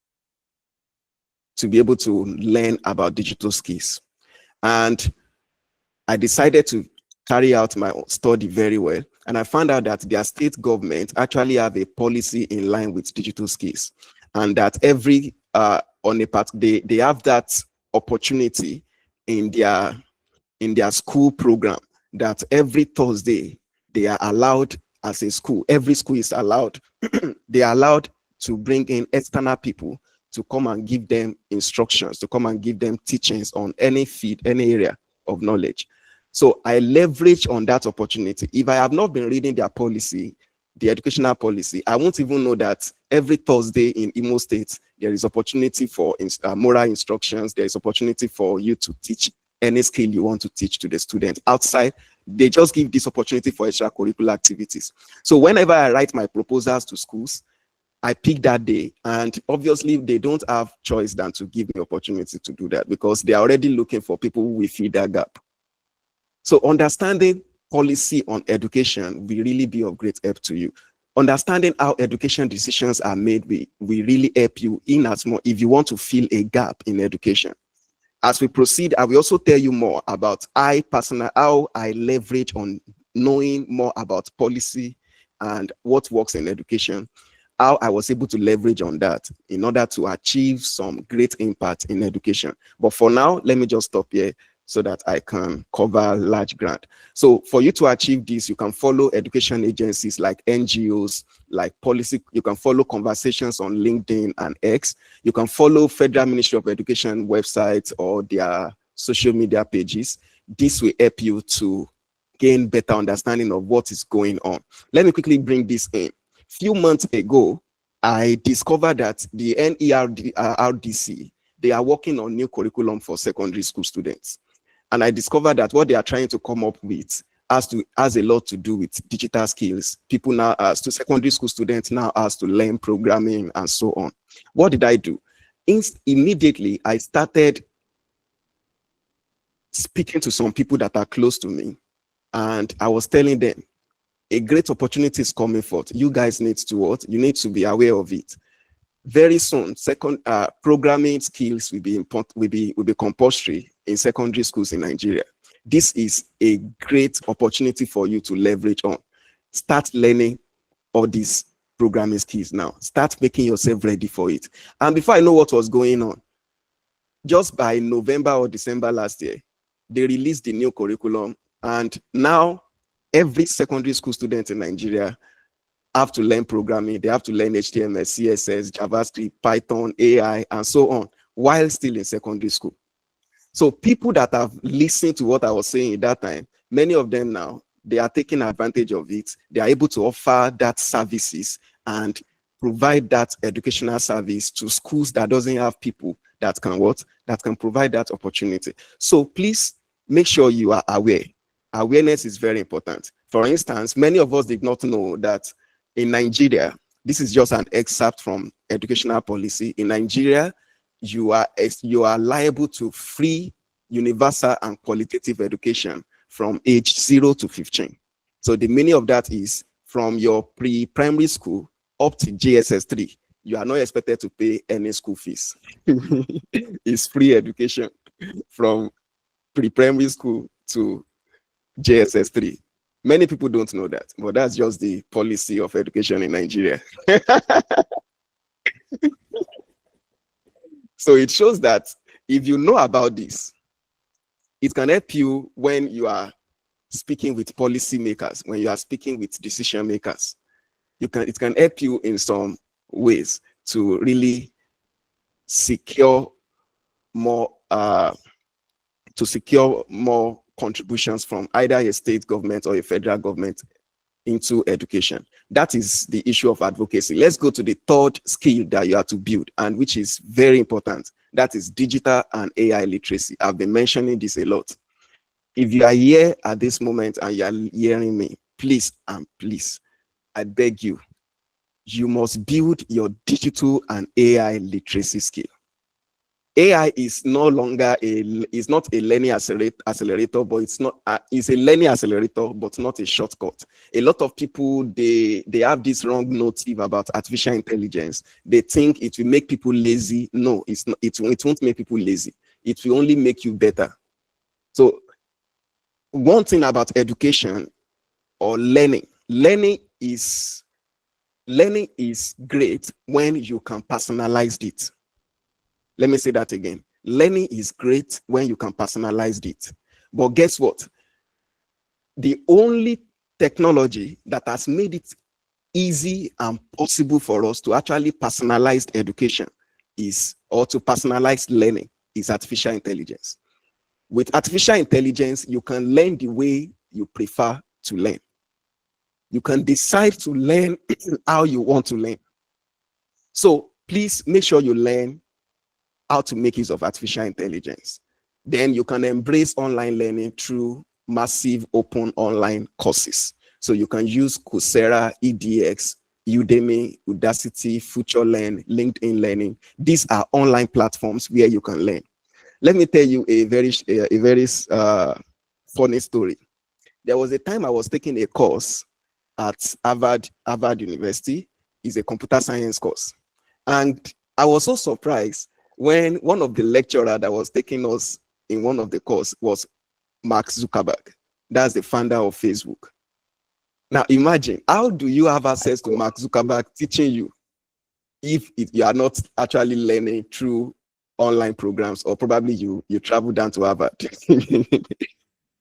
[SPEAKER 6] be able to learn about digital skills. And I decided to carry out my study very well. And I found out that their state government actually have a policy in line with digital skills. And that every, on a part, they have that opportunity in their school program that every Thursday they are allowed as a school. Every school is allowed. They are allowed to bring in external people to come and give them instructions, to come and give them teachings on any field, any area of knowledge. So I leverage on that opportunity. If I have not been reading their policy, the educational policy, I won't even know that every Thursday in Imo State, there is opportunity for moral instructions. There is opportunity for you to teach any skill you want to teach to the student. Outside, they just give this opportunity for extracurricular activities. So whenever I write my proposals to schools, I pick that day, and obviously they don't have choice than to give me opportunity to do that because they are already looking for people who will fill that gap. So understanding policy on education will really be of great help to you. Understanding how education decisions are made will really help you in as much if you want to fill a gap in education. As we proceed, I will also tell you more about how I leverage on knowing more about policy and what works in education, how I was able to leverage on that in order to achieve some great impact in education. But for now, let me just stop here. so that I can cover large grant. So for you to achieve this, you can follow education agencies like NGOs, like policy. You can follow conversations on LinkedIn and X. You can follow Federal Ministry of Education websites or their social media pages. This will help you to gain better understanding of what is going on. Let me quickly bring this in. Few months ago, I discovered that the NERDC, they are working on new curriculum for secondary school students. And I discovered that what they are trying to come up with has a lot to do with digital skills. People now, secondary school students now asked to learn programming and so on. What did I do? Immediately, I started speaking to some people that are close to me. And I was telling them, a great opportunity is coming forth. You guys need to what? You need to be aware of it. Very soon, programming skills will be compulsory in secondary schools in Nigeria. This is a great opportunity for you to leverage on. Start learning all these programming skills now. Start making yourself ready for it. And before I know what was going on, just by November or December last year, they released the new curriculum, and now every secondary school student in Nigeria have to learn programming. They have to learn HTML, CSS, JavaScript, Python, AI, and so on, while still in secondary school. So people that have listened to what I was saying at that time, many of them now, they are taking advantage of it. They are able to offer that services and provide that educational service to schools that doesn't have people that can provide that opportunity. So please make sure you are aware. Awareness is very important. For instance, many of us did not know that in Nigeria, this is just an excerpt from educational policy. In Nigeria, you are liable to free, universal, and qualitative education from age 0 to 15. So the meaning of that is from your pre-primary school up to JSS 3, you are not expected to pay any school fees. It's free education from pre-primary school to JSS 3. Many people don't know that, but that's just the policy of education in Nigeria. So it shows that if you know about this, it can help you when you are speaking with policymakers, when you are speaking with decision makers. It can help you in some ways to really secure more contributions from either a state government or a federal government into education. That is the issue of advocacy. Let's go to the third skill that you have to build, and which is very important. That is digital and AI literacy. I've been mentioning this a lot. If you are here at this moment and you are hearing me, please, I beg you, you must build your digital and AI literacy skill. AI is no longer is not a learning accelerator, but it's a learning accelerator, but not a shortcut. A lot of people, they have this wrong notion about artificial intelligence. They think it will make people lazy. No, it's not. It won't make people lazy. It will only make you better. So one thing about education or learning is great when you can personalize it. Let me say that again. Learning is great when you can personalize it. But guess what? The only technology that has made it easy and possible for us to actually personalize education or to personalize learning is artificial intelligence. With artificial intelligence, you can learn the way you prefer to learn. You can decide to learn how you want to learn. So please make sure you learn how to make use of artificial intelligence. Then you can embrace online learning through massive open online courses. So you can use Coursera, EDX, Udemy, Udacity, FutureLearn, LinkedIn Learning. These are online platforms where you can learn. Let me tell you a very funny story. There was a time I was taking a course at Harvard University. It's a computer science course. And I was so surprised when one of the lecturers that was taking us in one of the course was Mark Zuckerberg. That's the founder of Facebook. Now imagine, how do you have access to Mark Zuckerberg teaching you if you are not actually learning through online programs, or probably you travel down to Harvard.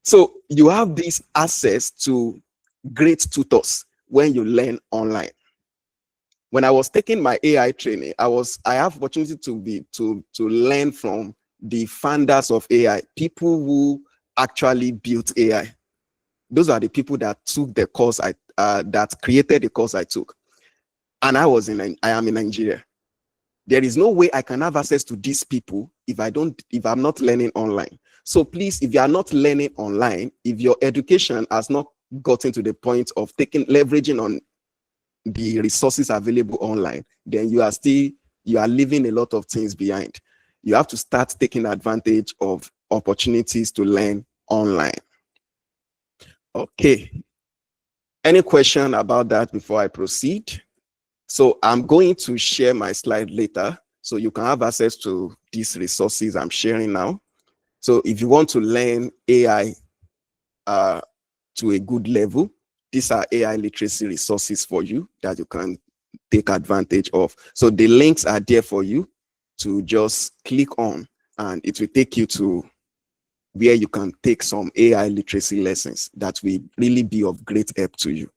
[SPEAKER 6] So you have this access to great tutors when you learn online. When I was taking my AI training, I have opportunity to learn from the founders of AI, people who actually built AI. Those are the people that took the course that created the course I took. And I am in Nigeria. There is no way I can have access to these people if I'm not learning online. So please, if you are not learning online, if your education has not gotten to the point of leveraging on the resources available online, then you are leaving a lot of things behind. You have to start taking advantage of opportunities to learn online. Okay. Any question about that before I proceed? So I'm going to share my slide later, so you can have access to these resources I'm sharing now. So if you want to learn AI to a good level, these are AI literacy resources for you that you can take advantage of. So the links are there for you to just click on, and it will take you to where you can take some AI literacy lessons that will really be of great help to you.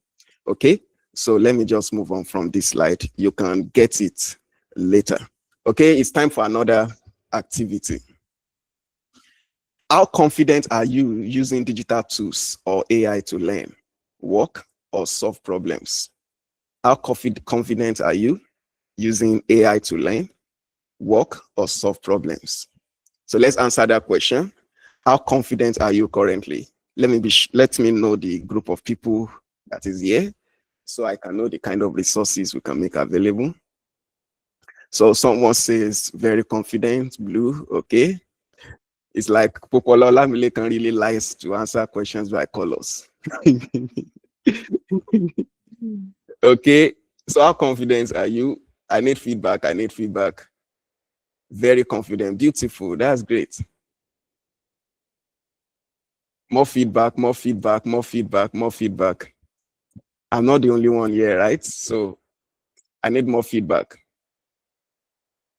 [SPEAKER 6] Okay, so let me just move on from this slide. You can get it later. Okay, it's time for another activity. How confident are you using digital tools or AI to learn, work, or solve problems? How confident are you using AI to learn, work, or solve problems? So let's answer that question. How confident are you currently? Let me know the group of people that is here, so I can know the kind of resources we can make available. So someone says very confident, blue, okay. It's like Popolo Lamile can really likes to answer questions by colors. Okay, so how confident are you? I need feedback. Very confident, beautiful, that's great. More feedback. I'm not the only one here, right? So I need more feedback.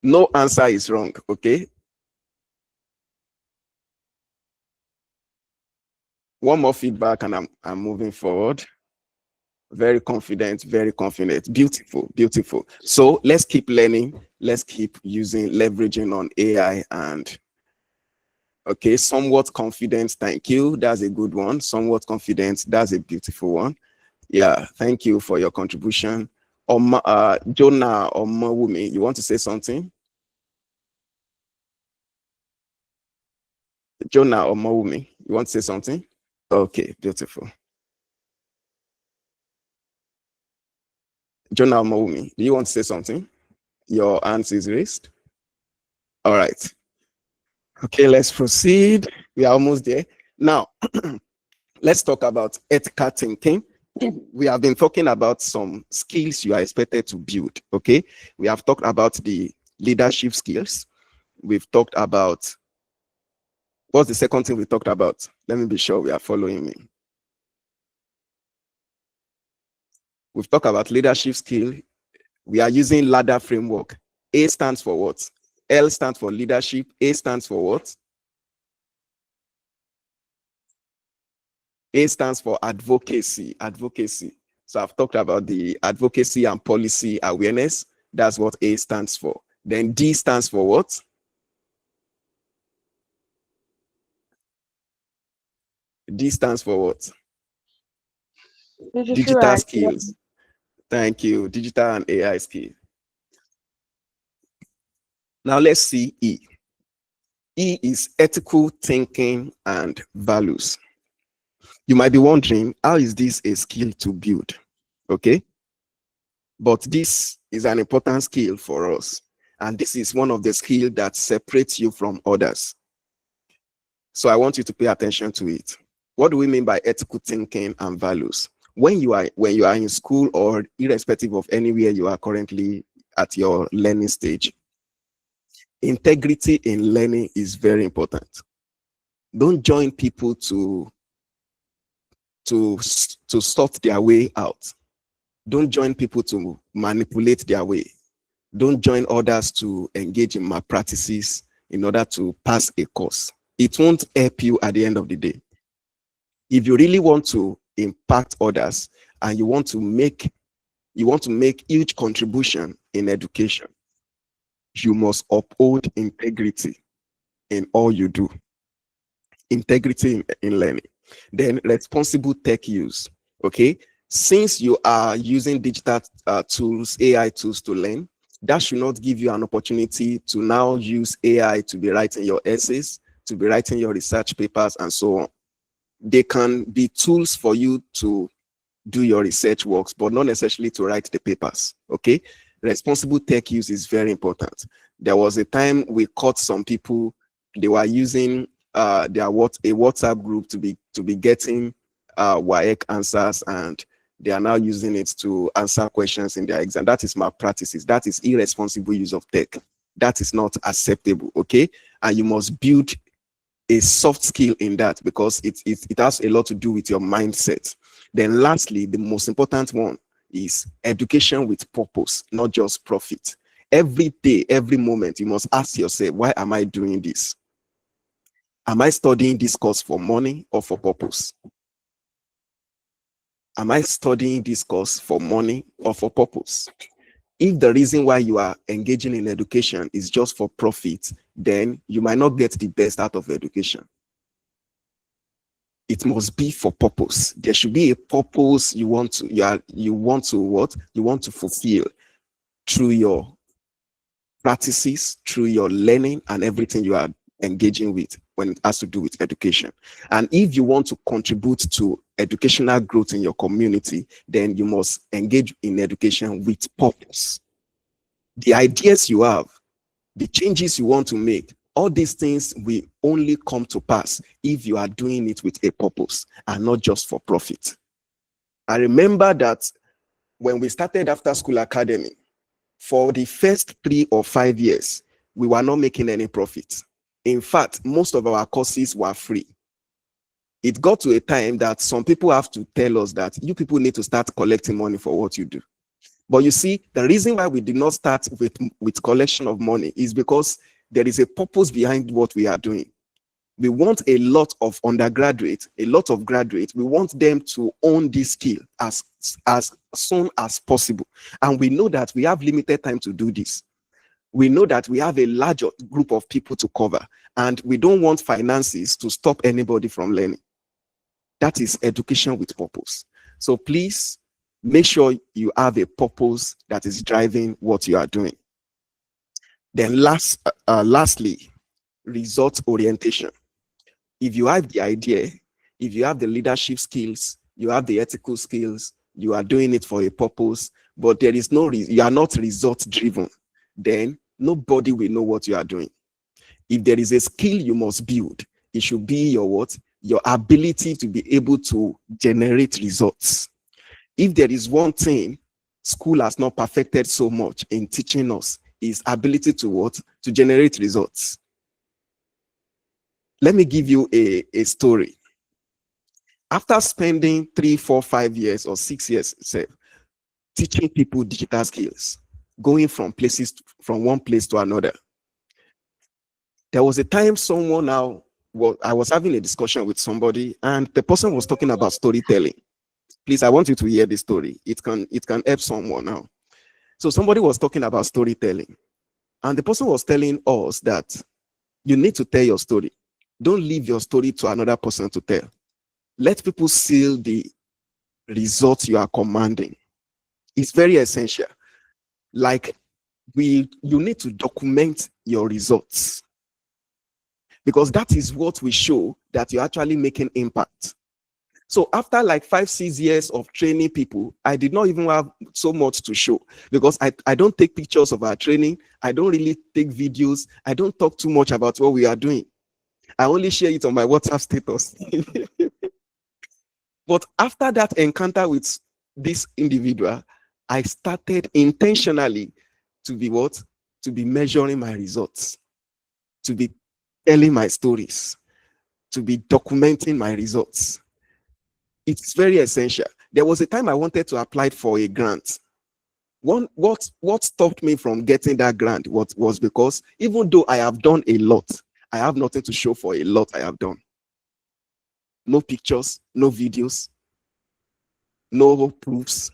[SPEAKER 6] No answer is wrong, okay? One more feedback and I'm moving forward. Very confident, beautiful. So let's keep learning, let's keep leveraging on AI. And okay, somewhat confident, thank you, that's a good one. Somewhat confident, that's a beautiful one. Yeah, thank you for your contribution. Jonah or Mawumi, you want to say something? Jonah or Mawumi, you want to say something? Okay, beautiful. Jonah or Mawumi, do you want to say something? Your hand is raised. All right. Okay, let's proceed. We are almost there. Now, let's talk about ethical thinking. We have been talking about some skills you are expected to build, okay? We have talked about the leadership skills. We've talked about, what's the second thing we talked about? Let me be sure we are following me. We've talked about leadership skill. We are using ladder framework. A stands for what? L stands for leadership. A stands for what? A stands for advocacy. So I've talked about the advocacy and policy awareness. That's what A stands for. Then D stands for what? D stands for what? Digital skills. Thank you. Digital and AI skills. Now let's see E. E is ethical thinking and values. You might be wondering, how is this a skill to build? Okay. But this is an important skill for us. And this is one of the skills that separates you from others. So I want you to pay attention to it. What do we mean by ethical thinking and values? When you are in school, or irrespective of anywhere you are currently at your learning stage, integrity in learning is very important. Don't join people to sort their way out. Don't join people to manipulate their way. Don't join others to engage in malpractices in order to pass a course. It won't help you at the end of the day. If you really want to impact others and you want to make huge contribution in education, you must uphold integrity in all you do. Integrity in learning. Then responsible tech use. Okay, since you are using digital tools, AI tools to learn, that should not give you an opportunity to now use AI to be writing your essays, to be writing your research papers, and so on. They can be tools for you to do your research works, but not necessarily to write the papers. Okay, responsible tech use is very important. There was a time we caught some people, they were using a WhatsApp group to be getting WAEC answers, and they are now using it to answer questions in their exam. That is malpractices. That is irresponsible use of tech. That is not acceptable. Okay, and you must build a soft skill in that, because it has a lot to do with your mindset. Then lastly, the most important one is education with purpose, not just profit. Every day, every moment, you must ask yourself, why am I doing this? Am I studying this course for money or for purpose? Am I studying this course for money or for purpose? If the reason why you are engaging in education is just for profit, then you might not get the best out of education. It must be for purpose. There should be a purpose you want to fulfill through your practices, through your learning, and everything you are engaging with when it has to do with education. And if you want to contribute to educational growth in your community, then you must engage in education with purpose. The ideas you have, the changes you want to make, all these things will only come to pass if you are doing it with a purpose and not just for profit. I remember that when we started After School Academy, for the first 3 or 5 years, we were not making any profit. In fact, most of our courses were free. It got to a time that some people have to tell us that you people need to start collecting money for what you do. But you see, the reason why we did not start with collection of money is because there is a purpose behind what we are doing. We want a lot of undergraduates, a lot of graduates. We want them to own this skill as soon as possible. And we know that we have limited time to do this. We know that we have a larger group of people to cover, and we don't want finances to stop anybody from learning. That is education with purpose. So please make sure you have a purpose that is driving what you are doing. Then lastly, result orientation. If you have the idea, if you have the leadership skills, you have the ethical skills, you are doing it for a purpose, but there is you are not result driven, then nobody will know what you are doing. If there is a skill you must build, it should be your ability to be able to generate results. If there is one thing school has not perfected so much in teaching us, is ability to generate results. Let me give you a story. After spending 3, 4, 5 years or 6 years teaching people digital skills, going from one place to another, there was a time I was having a discussion with somebody, and the person was talking about storytelling. Please, I want you to hear this story. It can help someone now. So somebody was talking about storytelling, and the person was telling us that you need to tell your story. Don't leave your story to another person to tell. Let people see the results you are commanding. It's very essential. Like, you need to document your results, because that is what will show that you're actually making impact. So after like 5, 6 years of training people, I did not even have so much to show, because I don't take pictures of our training. I don't really take videos. I don't talk too much about what we are doing. I only share it on my WhatsApp status. But after that encounter with this individual, I started intentionally to be measuring my results, to be telling my stories, to be documenting my results. It's very essential. There was a time I wanted to apply for a grant. What stopped me from getting that grant was because even though I have done a lot, I have nothing to show for a lot I have done. No pictures, no videos, no proofs.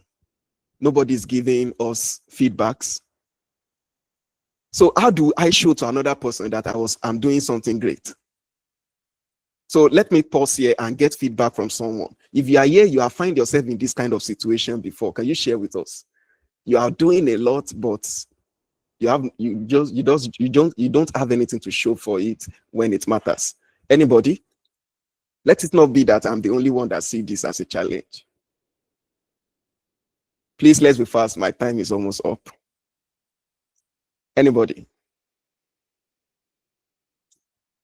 [SPEAKER 6] Nobody's giving us feedbacks. So how do I show to another person that I'm doing something great? So let me pause here and get feedback from someone. If you are here, you have find yourself in this kind of situation before. Can you share with us? You are doing a lot, but you don't have anything to show for it when it matters. Anybody? Let it not be that I'm the only one that see this as a challenge. Please, let's be fast. My time is almost up. Anybody?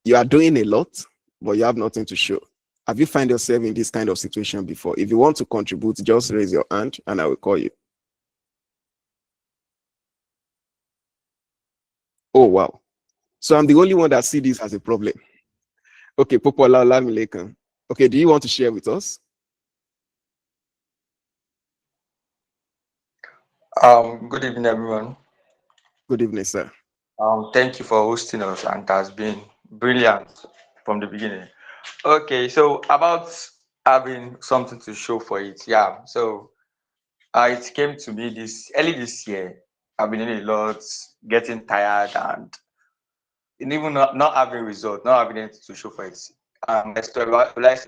[SPEAKER 6] You are doing a lot, but you have nothing to show. Have you found yourself in this kind of situation before? If you want to contribute, just raise your hand and I will call you. Oh, wow. So I'm the only one that see this as a problem. Okay, Popola Olamilekan. Okay, do you want to share with us?
[SPEAKER 7] Good evening, everyone.
[SPEAKER 6] Good evening, sir.
[SPEAKER 7] Thank you for hosting us, and it has been brilliant from the beginning. Okay, so about having something to show for it, yeah. So it came to me early this year. I've been in a lot, getting tired, and even not having results, not having anything to show for it. My story,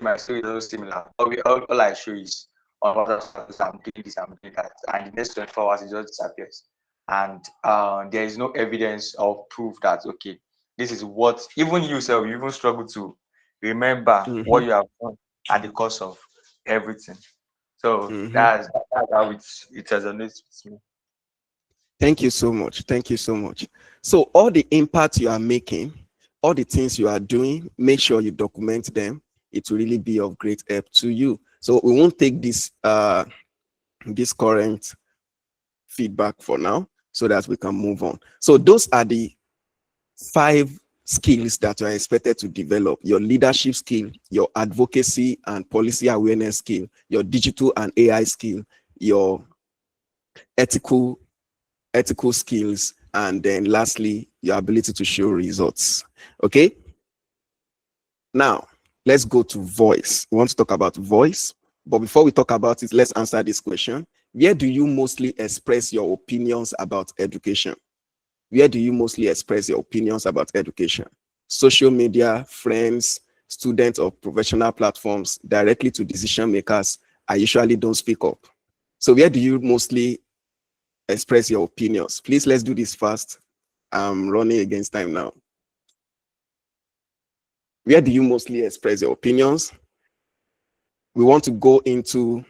[SPEAKER 7] my story is also similar. All I show is on WhatsApp, I'm doing this, I'm doing that, and the next 24 hours it just disappears. And there is no evidence or proof that okay, this is what even yourself you even struggle to remember what you have done at the cost of everything. So that's how it resonates with me.
[SPEAKER 6] Thank you so much. Thank you so much. So all the impact you are making, all the things you are doing, make sure you document them. It will really be of great help to you. So we won't take this current feedback for now so that we can move on. So those are the 5 skills that you are expected to develop: your leadership skill, your advocacy and policy awareness skill, your digital and AI skill, your ethical skills, and then lastly, your ability to show results. Okay. Now, let's go to voice. We want to talk about voice, but before we talk about it, let's answer this question. Where do you mostly express your opinions about education? Where do you mostly express your opinions about education? Social media, friends, students, or professional platforms directly to decision makers? I usually don't speak up. So where do you mostly express your opinions? Please, let's do this fast. I'm running against time now. Where do you mostly express your opinions? We want to go into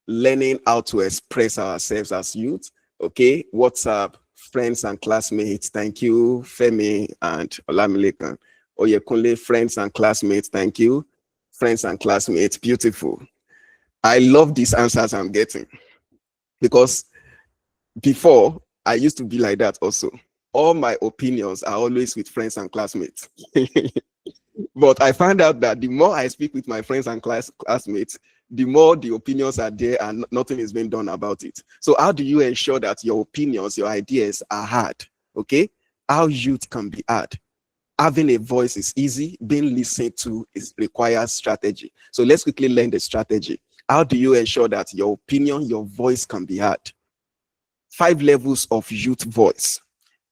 [SPEAKER 6] learning how to express ourselves as youth. Okay, WhatsApp, friends and classmates. Thank you, Femi and Olamilekan. Oyekunle, friends and classmates. Thank you, friends and classmates. Beautiful. I love these answers I'm getting because before I used to be like that also. All my opinions are always with friends and classmates. But I found out that the more I speak with my friends and classmates, the more the opinions are there and nothing is being done about it. So how do you ensure that your opinions, your ideas are heard? Okay, how youth can be heard. Having a voice is easy. Being listened to requires strategy. So let's quickly learn the strategy. How do you ensure that your opinion, your voice can be heard? 5 levels of youth voice.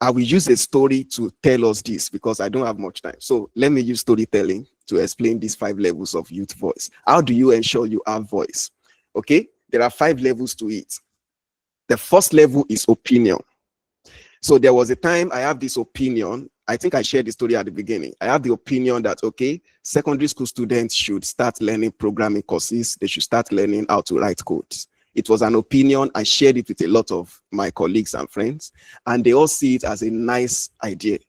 [SPEAKER 6] I will use a story to tell us this because I don't have much time. So let me use storytelling to explain these 5 levels of youth voice. How do you ensure you have voice? Okay, there are 5 levels to it. The first level is opinion. So there was a time I have this opinion. I think I shared the story at the beginning. I have the opinion that, okay, secondary school students should start learning programming courses. They should start learning how to write codes. It was an opinion. I shared it with a lot of my colleagues and friends, and they all see it as a nice idea.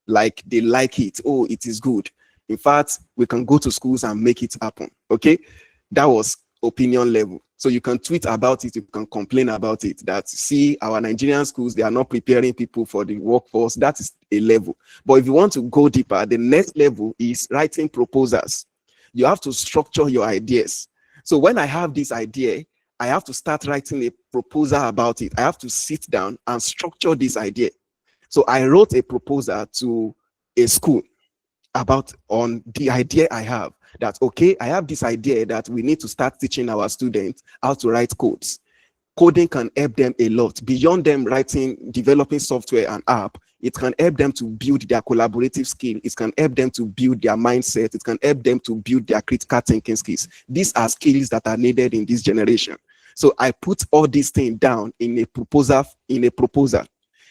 [SPEAKER 6] Like they like it. Oh, it is good. In fact, we can go to schools and make it happen. Okay. That was opinion level. So you can tweet about it. You can complain about it that see our Nigerian schools, they are not preparing people for the workforce. That is a level. But if you want to go deeper, the next level is writing proposals. You have to structure your ideas. So when I have this idea, I have to start writing a proposal about it. I have to sit down and structure this idea. So I wrote a proposal to a school about on the idea I have, that, okay, I have this idea that we need to start teaching our students how to write codes. Coding can help them a lot. Beyond them developing software and app, it can help them to build their collaborative skill. It can help them to build their mindset. It can help them to build their critical thinking skills. These are skills that are needed in this generation. So I put all these things down in a proposal.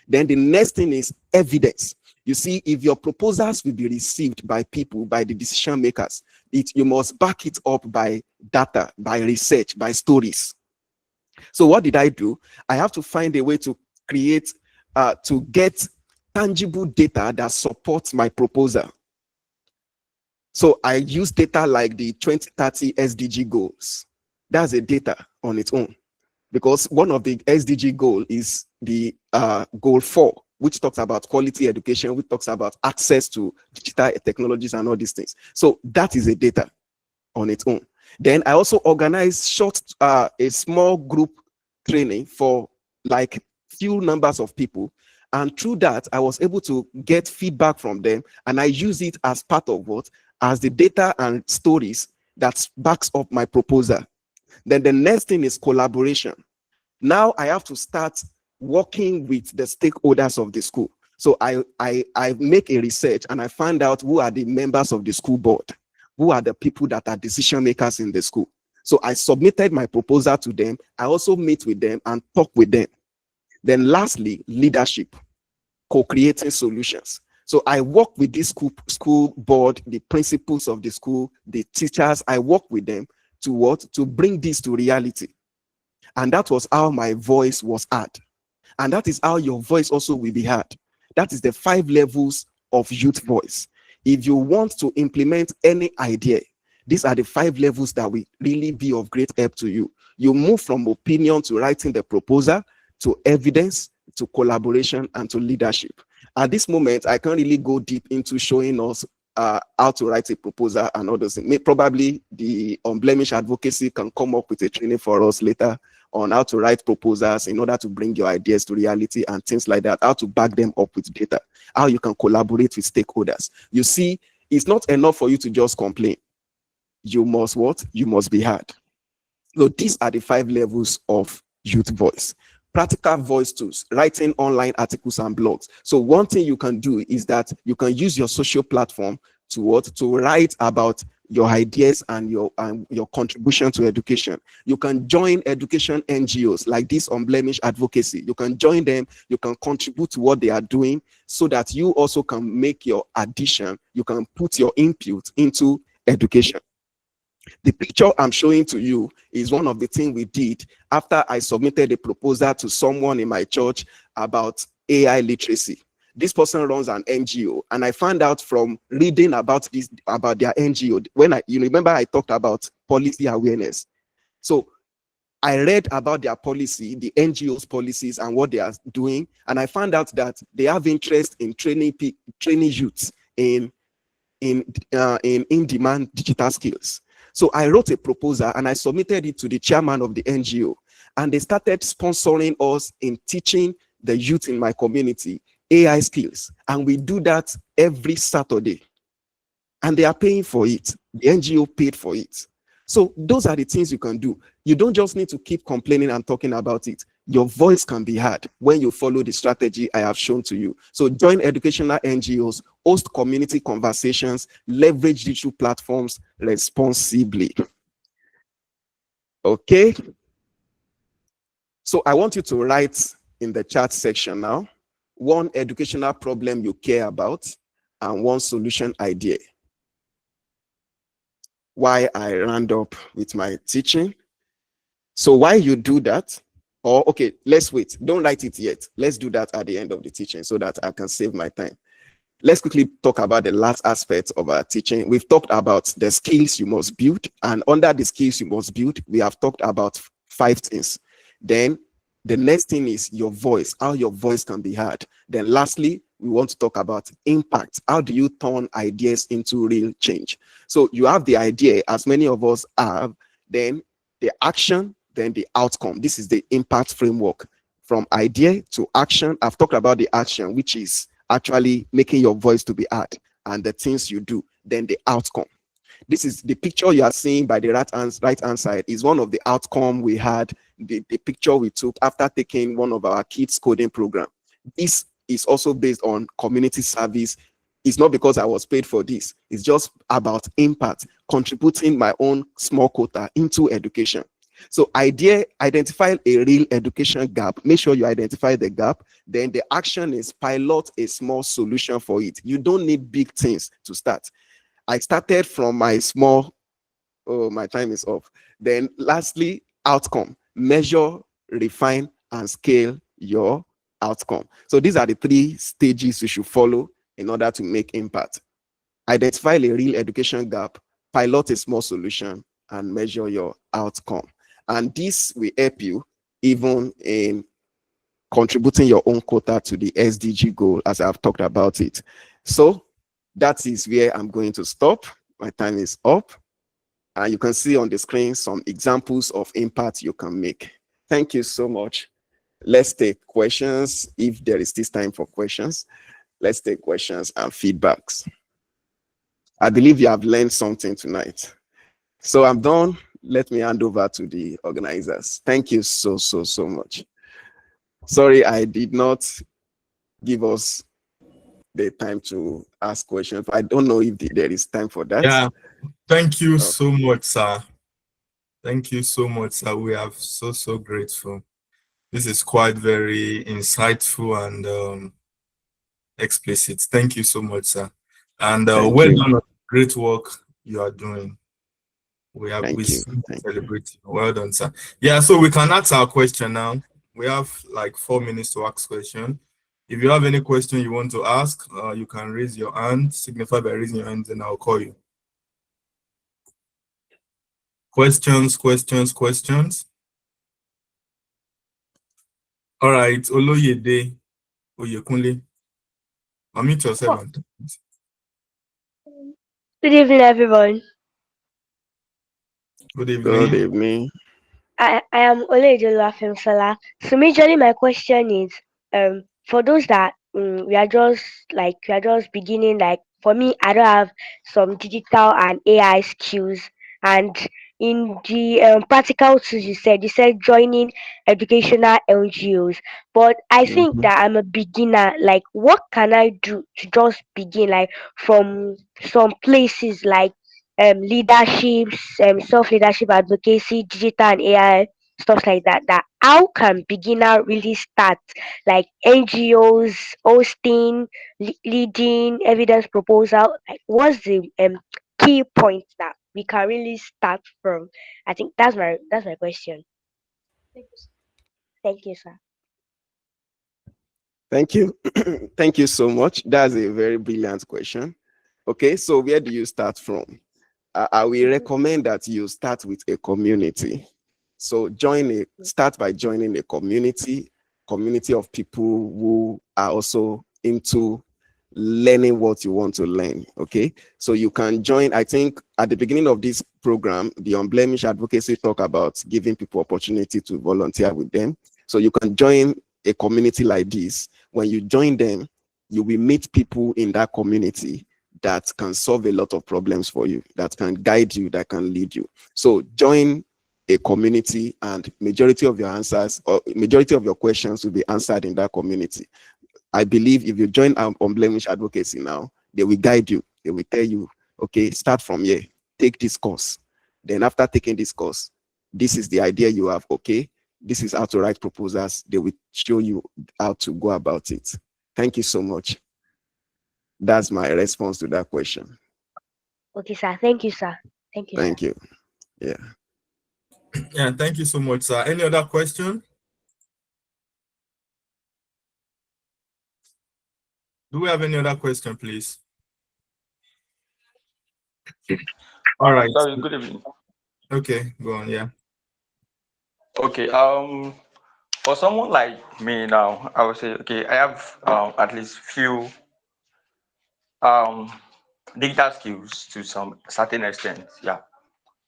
[SPEAKER 6] Then the next thing is evidence. You see, if your proposals will be received by people, by the decision makers, you must back it up by data, by research, by stories. So what did I do? I have to find a way to create, to get tangible data that supports my proposal. So I use data like the 2030 SDG goals. That's a data on its own, because one of the SDG goal is the goal 4, which talks about quality education, which talks about access to digital technologies and all these things. So that is a data on its own. Then I also organize a small group training for like few numbers of people. And through that, I was able to get feedback from them. And I use it as part of as the data and stories that backs up my proposal. Then the next thing is collaboration. Now I have to start working with the stakeholders of the school. So I make a research and I find out who are the members of the school board, who are the people that are decision makers in the school. So I submitted my proposal to them. I also meet with them and talk with them. Then lastly, leadership, co-creating solutions. So I work with this school board, the principals of the school, the teachers. I work with them to bring this to reality. And that was how my voice was heard. And that is how your voice also will be heard. That is the 5 levels of youth voice. If you want to implement any idea, these are the 5 levels that will really be of great help to you. You move from opinion to writing the proposal, to evidence, to collaboration, and to leadership. At this moment, I can't really go deep into showing us how to write a proposal and all those things. Probably the Unblemished Advocacy can come up with a training for us later on how to write proposals in order to bring your ideas to reality and things like that, how to back them up with data, how you can collaborate with stakeholders. You see, it's not enough for you to just complain. You must what? You must be heard. So these are the 5 levels of youth voice. Practical voice tools, writing online articles and blogs. So one thing you can do is that you can use your social platform to write about your ideas and your contribution to education. You can join education NGOs like this Unblemished Advocacy. You can join them, you can contribute to what they are doing so that you also can make your addition, you can put your input into education. The picture I'm showing to you is one of the things we did after I submitted a proposal to someone in my church about AI literacy. This person runs an NGO, and I found out from reading about their NGO, you remember I talked about policy awareness. So I read about their policy, the NGO's policies and what they are doing, and I found out that they have interest in training youths in in-demand digital skills. So I wrote a proposal and I submitted it to the chairman of the NGO, and they started sponsoring us in teaching the youth in my community AI skills. And we do that every Saturday. And they are paying for it. The NGO paid for it. So those are the things you can do. You don't just need to keep complaining and talking about it. Your voice can be heard when you follow the strategy I have shown to you. So join educational NGOs, host community conversations, leverage digital platforms responsibly. Okay. So I want you to write in the chat section now, 1 educational problem you care about and 1 solution idea. Why I round up with my teaching. So while you do that, or okay, let's wait. Don't write it yet. Let's do that at the end of the teaching so that I can save my time. Let's quickly talk about the last aspect of our teaching. We've talked about the skills you must build, and under the skills you must build, we have talked about 5 things. Then the next thing is your voice, how your voice can be heard. Then lastly, we want to talk about impact. How do you turn ideas into real change? So you have the idea, as many of us have, then the action, then the outcome. This is the impact framework. From idea to action. I've talked about the action, which is actually making your voice to be heard, and the things you do, then the outcome. This is the picture you are seeing by the right hand side is one of the outcome we had, the picture we took after taking one of our kids coding program. This is also based on community service. It's not because I was paid for this. It's just about impact, contributing my own small quota into education. So identify a real education gap. Make sure you identify the gap. Then the action is pilot a small solution for it. You don't need big things to start. I started from my small, oh, my time is off. Then lastly, outcome. Measure, refine, and scale your outcome. So these are the 3 stages you should follow in order to make impact. Identify a real education gap, pilot a small solution, and measure your outcome. And this will help you even in contributing your own quota to the SDG goal, as I've talked about it. So that is where I'm going to stop. My time is up. And you can see on the screen some examples of impact you can make. Thank you so much. Let's take questions if there is this time for questions. Let's take questions and feedbacks. I believe you have learned something tonight. So I'm done. Let me hand over to the organizers. Thank you so much. Sorry, I did not give us the time to ask questions. I don't know if there is time for that.
[SPEAKER 1] Yeah, thank you so much, sir. Thank you so much, sir. We are so grateful. This is quite very insightful and explicit. Thank you so much, sir. And well done on the great work you are doing. We celebrate you. Well done, sir. Yeah, so we can ask our question now. We have like 4 minutes to ask question. If you have any question you want to ask, you can raise your hand, signify by raising your hand, and I'll call you. Questions. All right, Oloyede Oyekunle. Unmute yourself.
[SPEAKER 2] Good evening, everyone.
[SPEAKER 1] Good evening.
[SPEAKER 6] Good evening.
[SPEAKER 2] I am Olejola Femsala. So majorly my question is for those that we are just beginning, like for me, I don't have some digital and AI skills, and in the practical tools you said joining educational NGOs, but I think that I'm a beginner. Like what can I do to just begin, like from some places like leaderships, self-leadership advocacy, digital and AI, stuff like that. That how can beginner really start? Like NGOs, hosting, leading, evidence proposal. Like what's the key point that we can really start from? I think that's my question. Thank you, sir.
[SPEAKER 6] Thank you. Thank you so much. That's a very brilliant question. Okay, so where do you start from? I will recommend that you start with a community. So start by joining a community of people who are also into learning what you want to learn. Okay, so you can join. I think at the beginning of this program, the Unblemished Advocacy talk about giving people opportunity to volunteer with them. So you can join a community like this. When you join them, you will meet people in that community that can solve a lot of problems for you, that can guide you, that can lead you. So join a community, and majority of your answers or majority of your questions will be answered in that community. I believe if you join Unblemished Advocacy now, they will guide you. They will tell you, okay, start from here, take this course. Then after taking this course, this is the idea you have, okay? This is how to write proposals. They will show you how to go about it. Thank you so much. That's my response to that question.
[SPEAKER 2] Okay, sir. Thank you, sir. Thank you.
[SPEAKER 6] Thank
[SPEAKER 2] sir.
[SPEAKER 6] you. Yeah.
[SPEAKER 1] Yeah, thank you so much, sir. Any other question? Do we have any other question, please? All right.
[SPEAKER 7] Sorry, good evening.
[SPEAKER 1] Okay, go on, yeah.
[SPEAKER 7] Okay, for someone like me now, I would say, okay, I have at least few um digital skills to some certain extent. Yeah,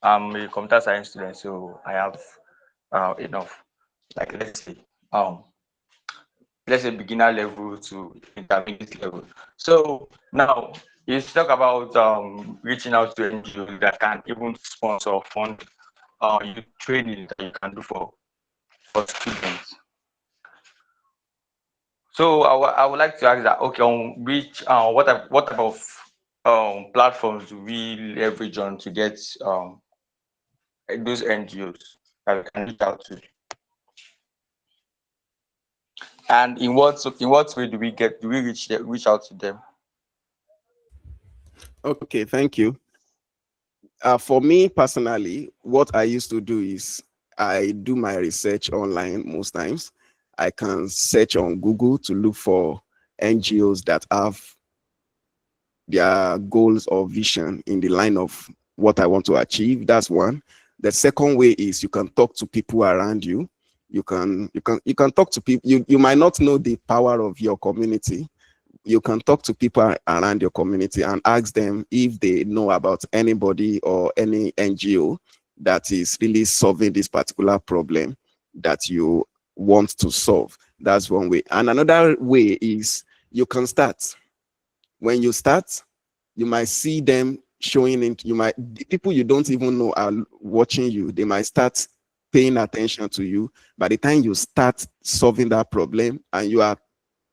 [SPEAKER 7] I'm a computer science student, so I have enough. Like let's say beginner level to intermediate level. So now you talk about reaching out to NGOs that can even sponsor or fund you training that you can do for students. So I would like to ask that, okay, on which what type of platforms do we leverage on to get those NGOs that we can reach out to, and in what way do we reach out to them?
[SPEAKER 6] Okay, thank you. For me personally, what I used to do is I do my research online most times. I can search on Google to look for NGOs that have their goals or vision in the line of what I want to achieve. That's one. The second way is you can talk to people around you. You can talk to people. You might not know the power of your community. You can talk to people around your community and ask them if they know about anybody or any NGO that is really solving this particular problem that you want to solve. That's one way. And another way is you can start. When you start, you might see them showing it. The people you don't even know are watching you. They might start paying attention to you. By the time you start solving that problem and you are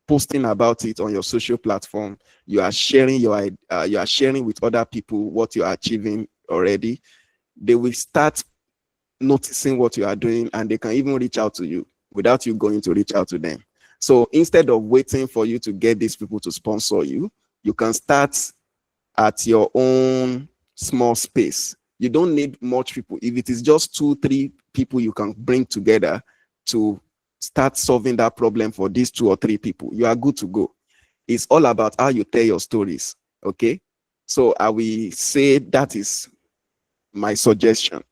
[SPEAKER 6] posting about it on your social platform, you are sharing you are sharing with other people what you are achieving already, they will start noticing what you are doing, and they can even reach out to you without you going to reach out to them. So instead of waiting for you to get these people to sponsor you, you can start at your own small space. You don't need much people. If it is just 2-3 people you can bring together to start solving that problem for these 2 or 3 people, you are good to go. It's all about how you tell your stories. Okay. So I will say that is my suggestion.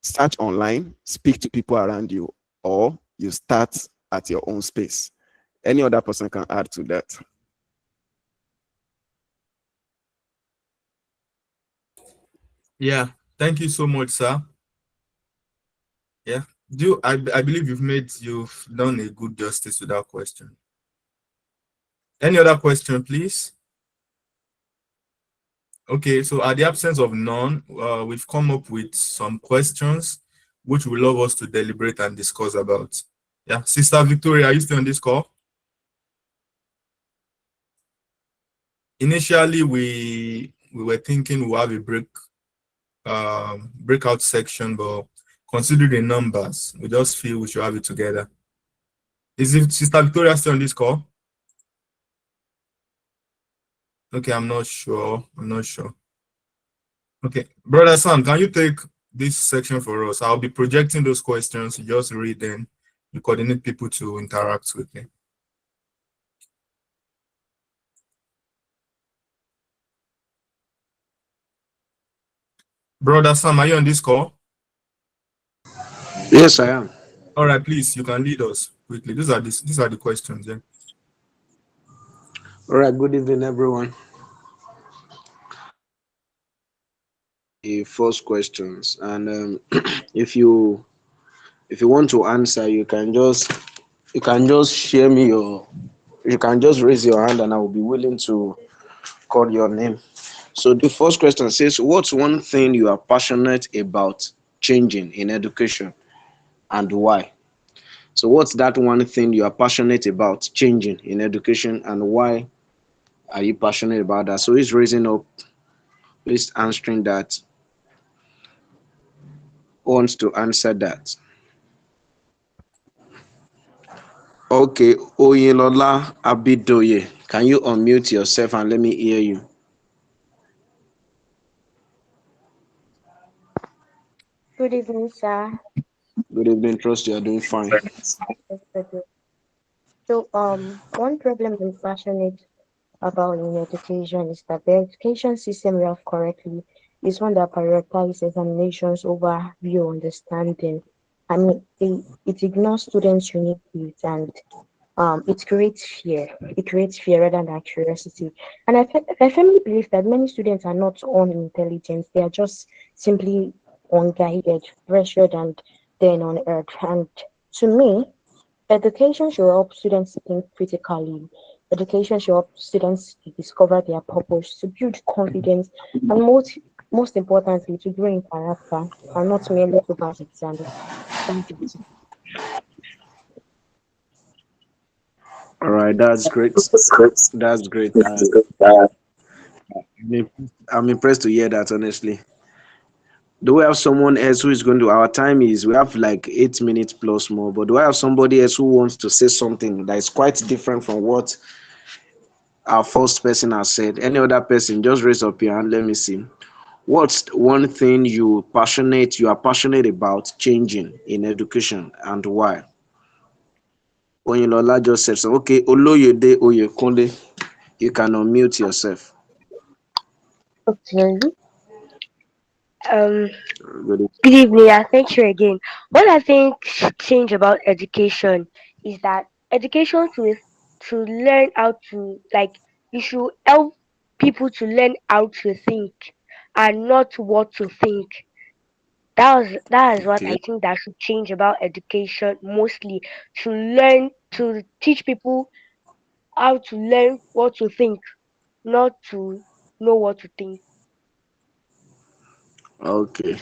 [SPEAKER 6] Start online, speak to people around you, or you start at your own space. Any other person can add to that.
[SPEAKER 1] Yeah, thank you so much, sir. Yeah, I believe you've done a good justice to that question. Any other question, please? Okay, so at the absence of none, we've come up with some questions which we love us to deliberate and discuss about. Yeah, Sister Victoria, are you still on this call? Initially, we were thinking we'll have a breakout section, but considering the numbers, we just feel we should have it together. Is it Sister Victoria still on this call? Okay, I'm not sure. Okay, Brother Sam, can you take this section for us? I'll be projecting those questions. You just read them. You coordinate people to interact with me. Brother Sam, are you on this call?
[SPEAKER 8] Yes, I am.
[SPEAKER 1] All right, please, you can lead us quickly. These are the questions. Yeah.
[SPEAKER 8] All right. Good evening, everyone. The first questions, and if you want to answer, you can just share me your. You can just raise your hand, and I will be willing to call your name. So the first question says, "What's one thing you are passionate about changing in education, and why?" So what's that one thing you are passionate about changing in education, and why are you passionate about that? So he's raising up, he's answering that, wants to answer that. Okay, Oyelola Abidoye, can you unmute yourself and let me hear you?
[SPEAKER 2] Good evening, sir.
[SPEAKER 8] Good evening, trust you are doing fine.
[SPEAKER 2] Yes, I do. So, one problem I'm passionate about in education is that the education system we have currently is one that prioritizes examinations over real understanding. I mean, it ignores students' unique needs and it creates fear. It creates fear rather than curiosity. And I firmly believe that many students are not unintelligent. They are just simply unguided, pressured, and
[SPEAKER 9] then on earth. And to me, education should help students think critically. Education should help students to discover their purpose, to build confidence, and most importantly, to grow in character and not merely to pass exams. Thank you.
[SPEAKER 8] All right, that's great. That's great. I'm impressed to hear that, honestly. Do we have someone else who is going to? Our time is, we have like 8 minutes plus more, but do I have somebody else who wants to say something that is quite different from what our first person has said? Any other person, just raise up your hand. Let me see. What's one thing you are passionate about changing in education and why? Oyinlola just said so. Okay, Oloyede Oyekunle, you can unmute yourself.
[SPEAKER 9] Okay.
[SPEAKER 2] Um,
[SPEAKER 8] Good.
[SPEAKER 2] Good evening. Thank you again. What I think should change about education is that education to learn how to like you should help people to learn how to think and not what to think. That is what
[SPEAKER 8] Okay.
[SPEAKER 2] I think that should change about education mostly to learn to teach people how to learn what to think, not to know what to think.
[SPEAKER 8] Okay.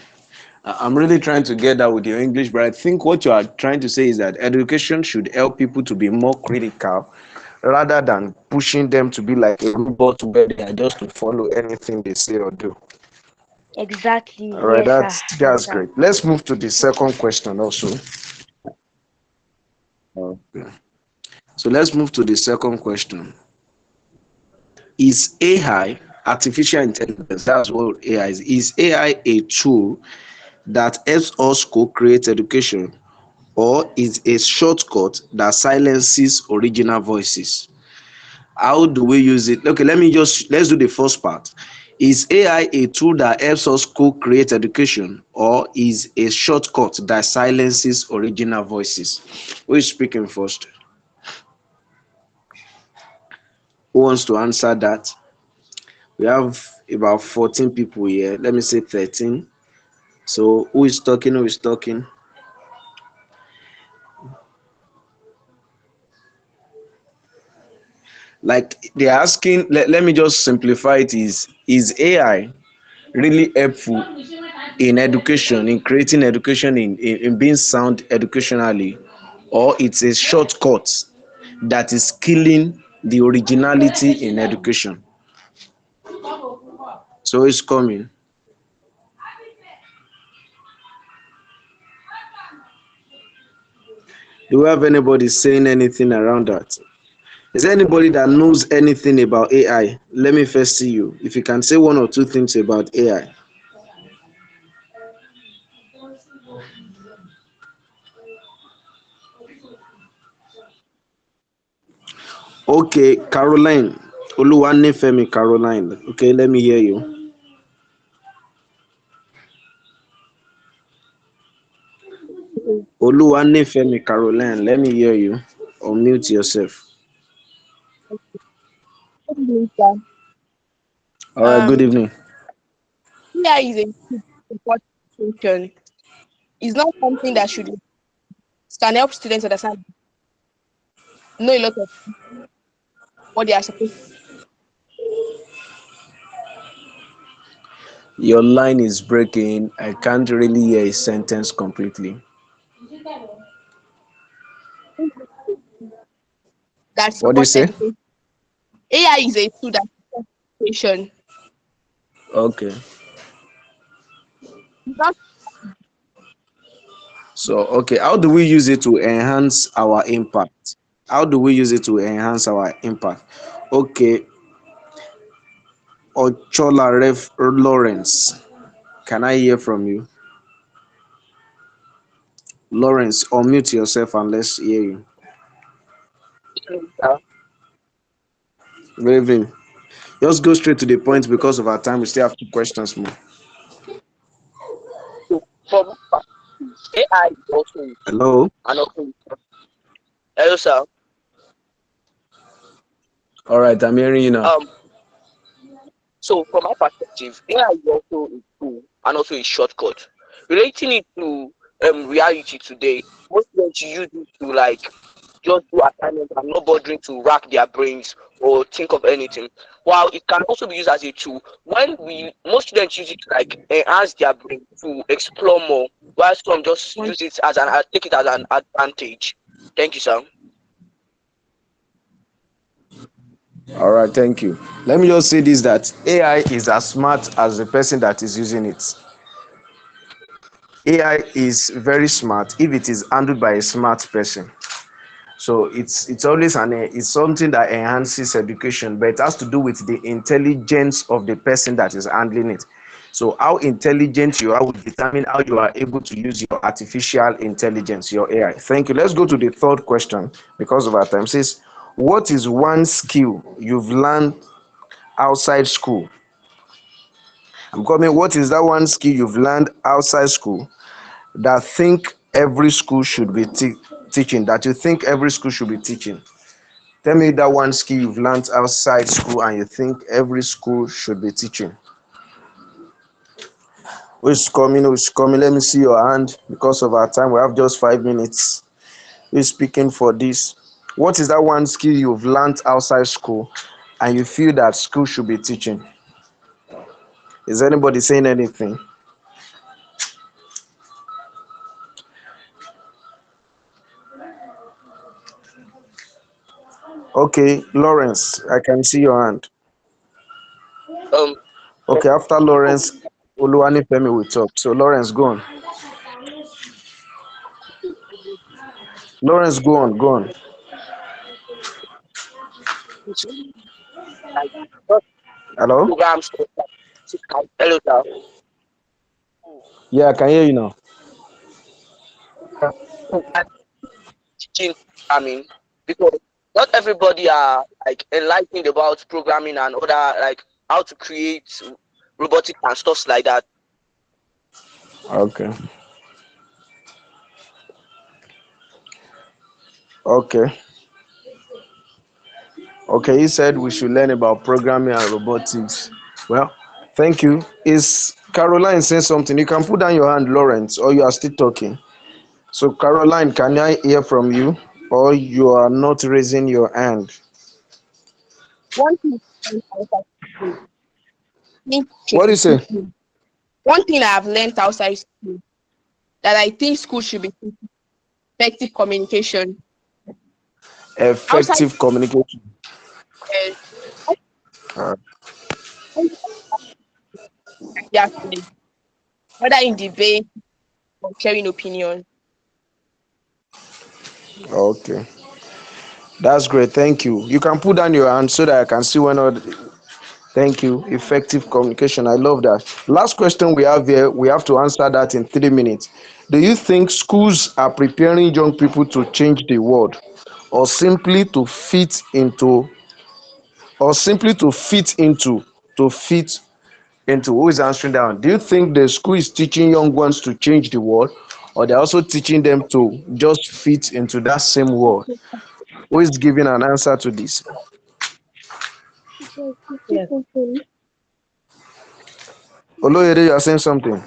[SPEAKER 8] I'm really trying to get that with your English, but I think what you are trying to say is that education should help people to be more critical rather than pushing them to be like a robot where they are just to follow anything they say or do.
[SPEAKER 2] Exactly.
[SPEAKER 8] All right,
[SPEAKER 2] Yes, sir. Yes,
[SPEAKER 8] that's
[SPEAKER 2] sir.
[SPEAKER 8] great. Let's move to the second question also. Okay. So let's move to the second question. Is AI, artificial intelligence, that's what AI is AI a tool that helps us co-create education, or is a shortcut that silences original voices? How do we use it? Okay, let's do the first part. Is AI a tool that helps us co-create education, or is a shortcut that silences original voices? Who is speaking first? Who wants to answer that? We have about 14 people here. Let me say 13. So who is talking? Who is talking? Like they're asking, let me just simplify it, is AI really helpful in education, in creating education, in being sound educationally, or it's a shortcut that is killing the originality in education? So it's coming. Do we have anybody saying anything around that? Is there anybody that knows anything about AI? Let me first see you. If you can say one or two things about AI. Okay, Caroline. Oluwanifemi Caroline. Okay, let me hear you. Oluwanifemi Caroline, let me hear you. Unmute yourself.
[SPEAKER 10] Good evening, sir.
[SPEAKER 8] All right, good evening.
[SPEAKER 10] AI is a important function. It's not something that should can help students understand, know a lot of what they are supposed
[SPEAKER 8] Your line is breaking. I can't really hear a sentence completely.
[SPEAKER 10] to that
[SPEAKER 8] What do you
[SPEAKER 10] support
[SPEAKER 8] say?
[SPEAKER 10] education. AI is a tool that supports education.
[SPEAKER 8] Okay.
[SPEAKER 10] It's not
[SPEAKER 8] So, okay, how do we use it to enhance our impact? How do we use it to enhance our impact? Okay, Ochola Ref Lawrence, can I hear from you? Lawrence, unmute yourself and let's hear you. Good evening. Just go straight to the point because of our time. We still have two questions more.
[SPEAKER 11] From AI is also
[SPEAKER 8] Hello?
[SPEAKER 11] and also hello sir.
[SPEAKER 8] All right, I'm hearing you now.
[SPEAKER 11] So from my perspective, AI is also a tool and also a shortcut. Relating it to reality today. Most students use it to like just do assignments and not bothering to rack their brains or think of anything. While it can also be used as a tool, when we most students use it to like enhance their brain to explore more, while some just use it as an take it as an advantage. Thank you, sir.
[SPEAKER 8] All right, thank you. Let me just say this, that AI is as smart as the person that is using it. AI is very smart if it is handled by a smart person. So it's always it's something that enhances education, but it has to do with the intelligence of the person that is handling it. So how intelligent you are will determine how you are able to use your artificial intelligence, your AI. Thank you. Let's go to the third question because of our time. It says, what is one skill you've learned outside school? I'm coming. What is that one skill you've learned outside school that think every school should be teaching? That you think every school should be teaching? Tell me that one skill you've learned outside school and you think every school should be teaching. Who's coming? Who's coming? Let me see your hand because of our time. We have just 5 minutes. Who's speaking for this? What is that one skill you've learned outside school and you feel that school should be teaching? Is anybody saying anything? Okay, Lawrence, I can see your hand.
[SPEAKER 11] Um,
[SPEAKER 8] Okay, after Lawrence, Oluwani Femi will talk. So Lawrence, go on. Lawrence, go on, go on.
[SPEAKER 11] like just
[SPEAKER 8] Hello?
[SPEAKER 11] programs. Hello, sir.
[SPEAKER 8] Yeah, I can hear you now.
[SPEAKER 11] Teaching programming because not everybody are like enlightened about programming and other like how to create robotics and stuff like that.
[SPEAKER 8] Okay. Okay. Okay, he said we should learn about programming and robotics. Well, thank you. Is Caroline saying something? You can put down your hand, Lawrence, or you are still talking. So, Caroline, can I hear from you? Or you are not raising your hand?
[SPEAKER 10] One thing outside school, think should
[SPEAKER 8] What do
[SPEAKER 10] be
[SPEAKER 8] you say?
[SPEAKER 10] teaching. One thing I have learned outside school that I think school should be teaching, effective communication. Outside,
[SPEAKER 8] Effective communication.
[SPEAKER 10] uh,
[SPEAKER 8] Uh,
[SPEAKER 10] yeah, whether in debate or sharing opinion.
[SPEAKER 8] okay. That's great. Thank you. You can put down your hand so that I can see when all. Thank you. Effective communication. I love that. Last question we have here. We have to answer that in 3 minutes. Do you think schools are preparing young people to change the world, or simply to fit into, or simply to fit into, to fit into? Who is answering that one? Do you think the school is teaching young ones to change the world, or they're also teaching them to just fit into that same world? Who is giving an answer to this?
[SPEAKER 2] Yes.
[SPEAKER 8] Oloyede, you are saying something.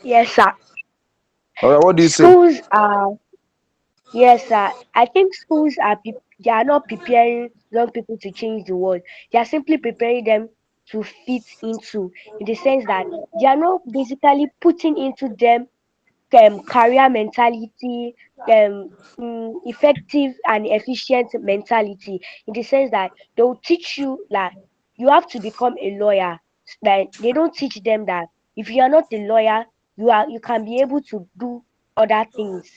[SPEAKER 2] Yes, sir.
[SPEAKER 8] All right, what do you say?
[SPEAKER 2] Schools are Yes, sir. I think schools they are not preparing young people to change the world. They are simply preparing them to fit into, in the sense that they are not basically putting into them career mentality, effective and efficient mentality, in the sense that they will teach you that you have to become a lawyer. That they don't teach them that if you are not a lawyer, you can be able to do other things.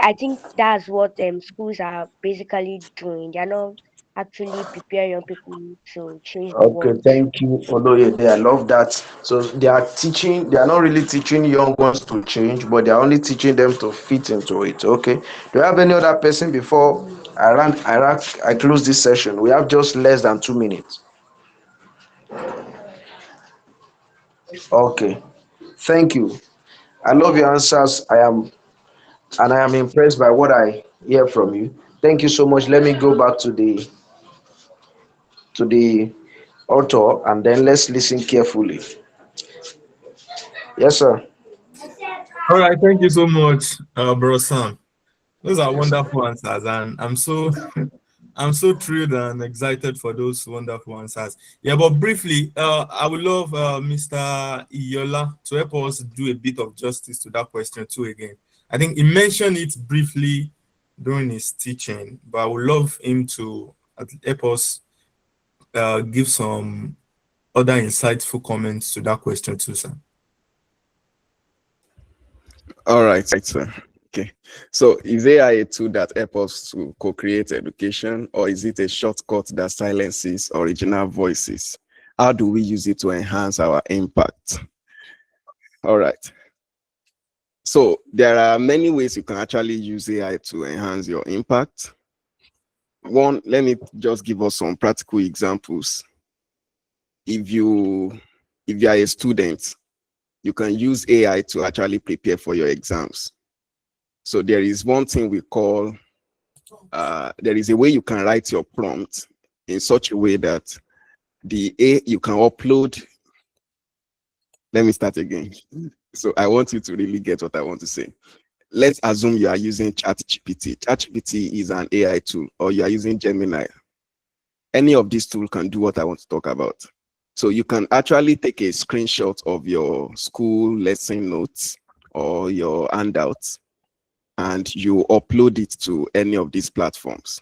[SPEAKER 2] I think that's what schools are basically doing. They are not actually preparing young people to change the
[SPEAKER 8] Okay,
[SPEAKER 2] world.
[SPEAKER 8] thank you, Oloyede. I love that. So they are not really teaching young ones to change, but they are only teaching them to fit into it. Okay. Do you have any other person before I close this session? We have just less than 2 minutes. Okay. Thank you. I love your answers. I am impressed by what I hear from you. Thank you so much. Let me go back to the author, and then let's listen carefully. Yes, sir.
[SPEAKER 1] All right, thank you so much, bro Sam. Those are wonderful answers, and I'm so I'm so thrilled and excited for those wonderful answers. Yeah, but briefly, I would love Mr. Iyola to help us do a bit of justice to that question too again. I think he mentioned it briefly during his teaching, but I would love him to help us give some other insightful comments to that question too, sir.
[SPEAKER 6] All right, sir. Okay. So is AI a tool that helps us to co-create education, or is it a shortcut that silences original voices? How do we use it to enhance our impact? All right. So there are many ways you can actually use AI to enhance your impact. One, let me just give us some practical examples. If you are a student, you can use AI to actually prepare for your exams. So there is one thing we call, there is a way you can write your prompt in such a way that you can upload. Let me start again. So I want you to really get what I want to say. Let's assume you are using ChatGPT. ChatGPT is an AI tool, or you are using Gemini. Any of these tools can do what I want to talk about. So you can actually take a screenshot of your school lesson notes or your handouts, and you upload it to any of these platforms.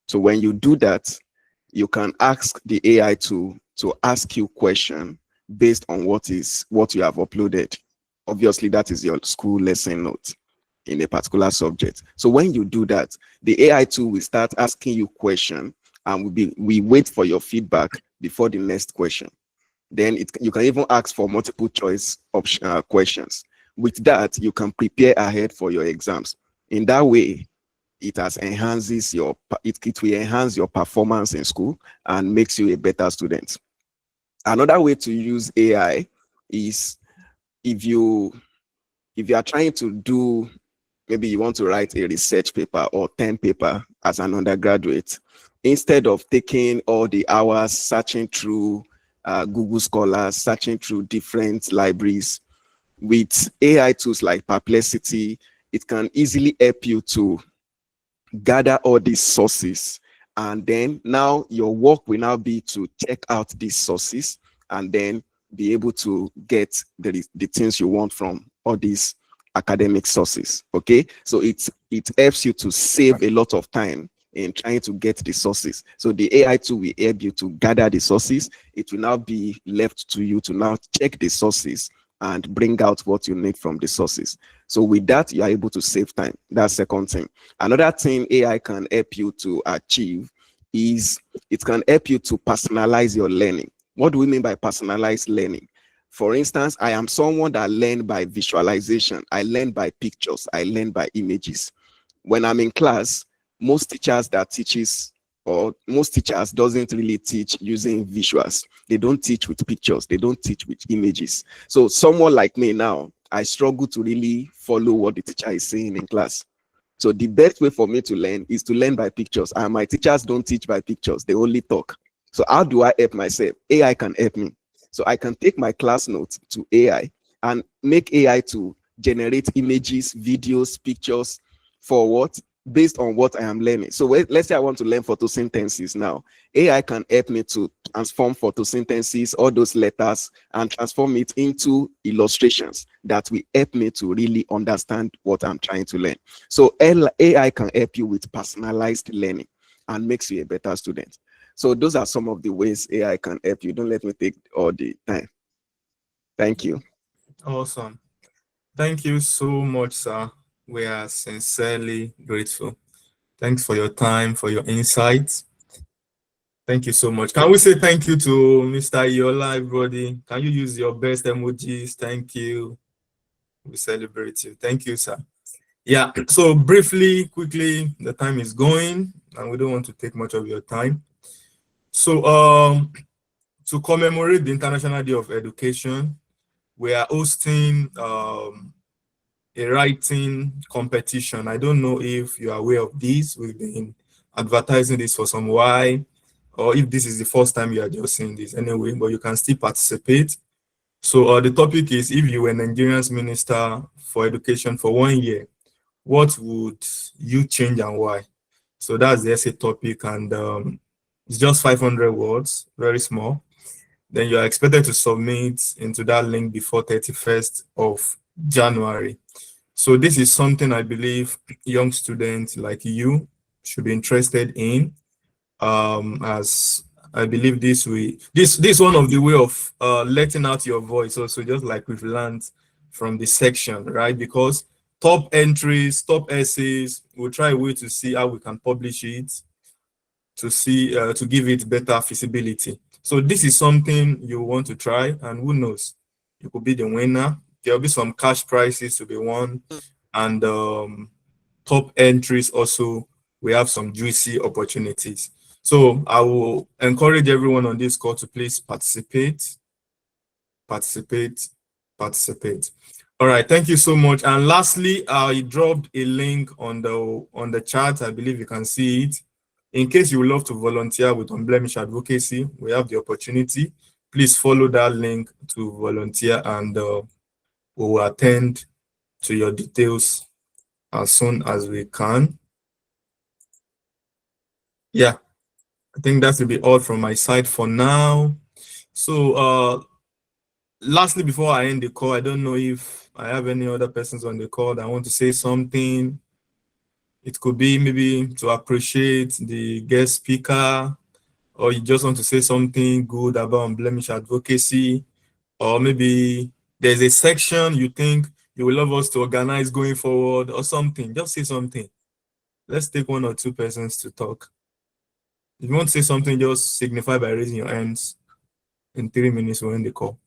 [SPEAKER 6] So when you do that, you can ask the AI to ask you question based on what you have uploaded. Obviously, that is your school lesson note in a particular subject. So when you do that, the AI tool will start asking you question, and we wait for your feedback before the next question. Then you can even ask for multiple choice questions. With that, you can prepare ahead for your exams. In that way, it will enhance your performance in school and makes you a better student. Another way to use AI is if you are trying to do, maybe you want to write a research paper or 10 paper as an undergraduate, instead of taking all the hours searching through Google Scholars, searching through different libraries, with AI tools like Perplexity, it can easily help you to gather all these sources. And then now your work will now be to check out these sources and then be able to get the things you want from all these academic sources. Okay, so it helps you to save a lot of time in trying to get the sources. So the AI tool will help you to gather the sources. It will now be left to you to now check the sources and bring out what you need from the sources. So with that, you are able to save time. That's second thing. Another thing AI can help you to achieve is it can help you to personalize your learning. What do we mean by personalized learning? For instance, I am someone that learn by visualization. I learn by pictures. I learn by images. When I'm in class, most teachers doesn't really teach using visuals. They don't teach with pictures. They don't teach with images. So someone like me now, I struggle to really follow what the teacher is saying in class. So the best way for me to learn is to learn by pictures. And my teachers don't teach by pictures. They only talk. So how do I help myself? AI can help me. So I can take my class notes to AI and make AI to generate images, videos, pictures for what? Based on what I am learning. So let's say I want to learn photosynthesis now. AI can help me to transform photosynthesis, all those letters, and transform it into illustrations that will help me to really understand what I'm trying to learn. So AI can help you with personalized learning and makes you a better student. So those are some of the ways AI can help you. Don't let me take all the time. Thank you.
[SPEAKER 1] Awesome. Thank you so much, sir. We are sincerely grateful. Thanks for your time, for your insights. Thank you so much. Can we say thank you to Mr. Iola, everybody? Can you use your best emojis? Thank you. We celebrate you. Thank you, sir. Yeah, so briefly, quickly, the time is going and we don't want to take much of your time. So to commemorate the International Day of Education, we are hosting a writing competition. I don't know if you are aware of this. We've been advertising this for some while. or if this is the first time you are just seeing this anyway, but you can still participate. So the topic is, if you were Nigerian's minister for education for 1 year, what would you change and why? So that's the essay topic, and it's just 500 words, very small. Then you are expected to submit into that link before 31st of January. So this is something I believe young students like you should be interested in, as I believe this one of the way of letting out your voice also, just like we've learned from the section, right? Because top entries, top essays, we'll try a way to see how we can publish it, to see to give it better feasibility. So this is something you want to try, and who knows, you could be the winner. There'll be some cash prizes to be won, and top entries also, we have some juicy opportunities. So I will encourage everyone on this call to please participate. All right, thank you so much. And lastly, I dropped a link on the chat. I believe you can see it. In case you would love to volunteer with Unblemished Advocacy, we have the opportunity. Please follow that link to volunteer, and we will attend to your details as soon as we can. Yeah, I think that will be all from my side for now. So lastly, before I end the call, I don't know if I have any other persons on the call that want to say something. It could be maybe to appreciate the guest speaker, or you just want to say something good about Unblemished Advocacy, or maybe there's a section you think you would love us to organize going forward or something. Just say something. Let's take 1 or 2 persons to talk. If you want to say something, just signify by raising your hands. In 3 minutes, we'll end the call.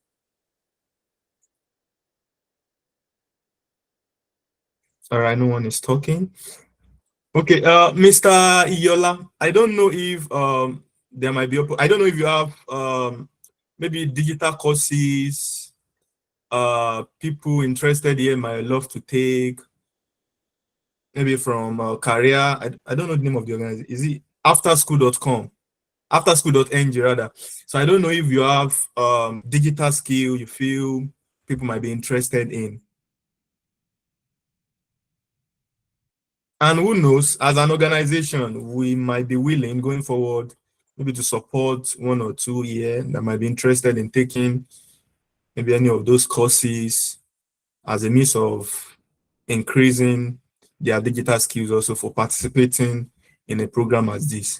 [SPEAKER 1] All right, no one is talking. Okay, Mr. Iyola, I don't know if there might be, I don't know if you have maybe digital courses people interested here might love to take, maybe from career. I don't know the name of the organization. Is it afterschool.com? Afterschool.ng rather. So I don't know if you have digital skill you feel people might be interested in. And who knows, as an organization, we might be willing going forward maybe to support 1 or 2 here that might be interested in taking maybe any of those courses as a means of increasing their digital skills, also for participating in a program as this.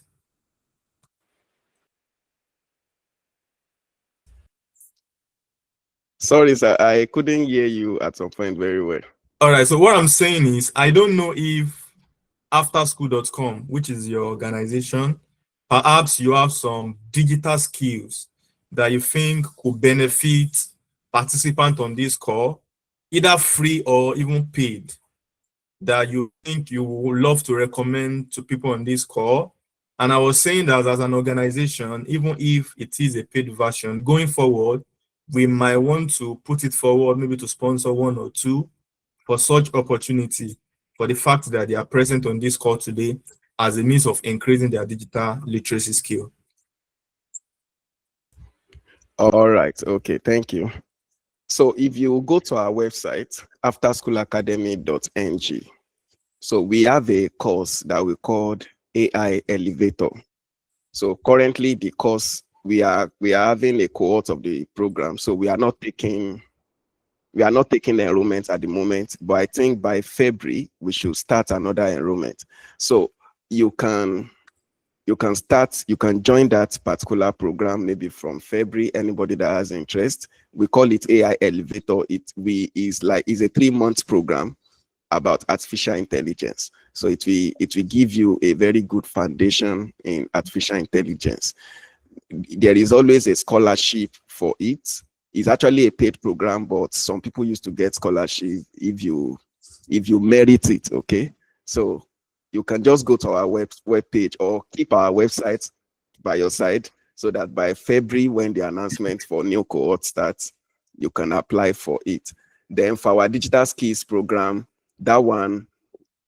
[SPEAKER 6] Sorry, sir, I couldn't hear you at some point very well.
[SPEAKER 1] All right, so what I'm saying is, I don't know if afterschool.com, which is your organization, perhaps you have some digital skills that you think could benefit participants on this call, either free or even paid, that you think you would love to recommend to people on this call. And I was saying that as an organization, even if it is a paid version, going forward, we might want to put it forward, maybe to sponsor 1 or 2 for such opportunity, for the fact that they are present on this call today as a means of increasing their digital literacy skill.
[SPEAKER 6] All right, okay, thank you. So if you go to our website, afterschoolacademy.ng, so we have a course that we called AI Elevator. So currently the course, we are having a cohort of the program. So we are not taking enrollment at the moment, but I think by February we should start another enrollment. So you can join that particular program maybe from February. Anybody that has interest, we call it AI Elevator. It's a 3-month program about artificial intelligence. So it will give you a very good foundation in artificial intelligence. There is always a scholarship for it. It's actually a paid program, but some people used to get scholarship if you merit it. Okay, so you can just go to our web page or keep our website by your side, so that by February, when the announcement for new cohort starts, you can apply for it. Then for our digital skills program, that one,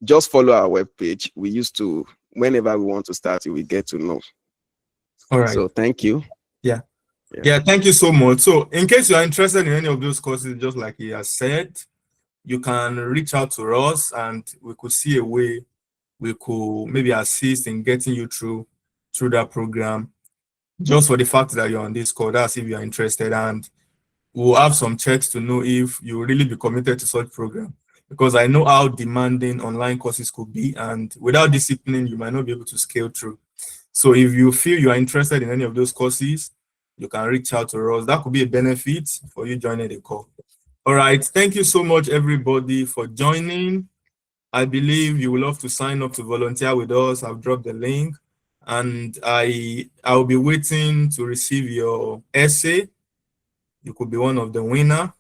[SPEAKER 6] just follow our web page. We used to, whenever we want to start, we get to know.
[SPEAKER 1] All right.
[SPEAKER 6] So thank you.
[SPEAKER 1] Yeah. Yeah, thank you so much. So in case you are interested in any of those courses, just like he has said, you can reach out to us and we could see a way we could maybe assist in getting you through that program. Just for the fact that you're on this call, that's if you're interested, and we'll have some checks to know if you really be committed to such program. Because I know how demanding online courses could be, and without discipline, you might not be able to scale through. So if you feel you are interested in any of those courses, you can reach out to us. That could be a benefit for you joining the call. All right. Thank you so much, everybody, for joining. I believe you will love to sign up to volunteer with us. I've dropped the link, and I'll be waiting to receive your essay. You could be one of the winner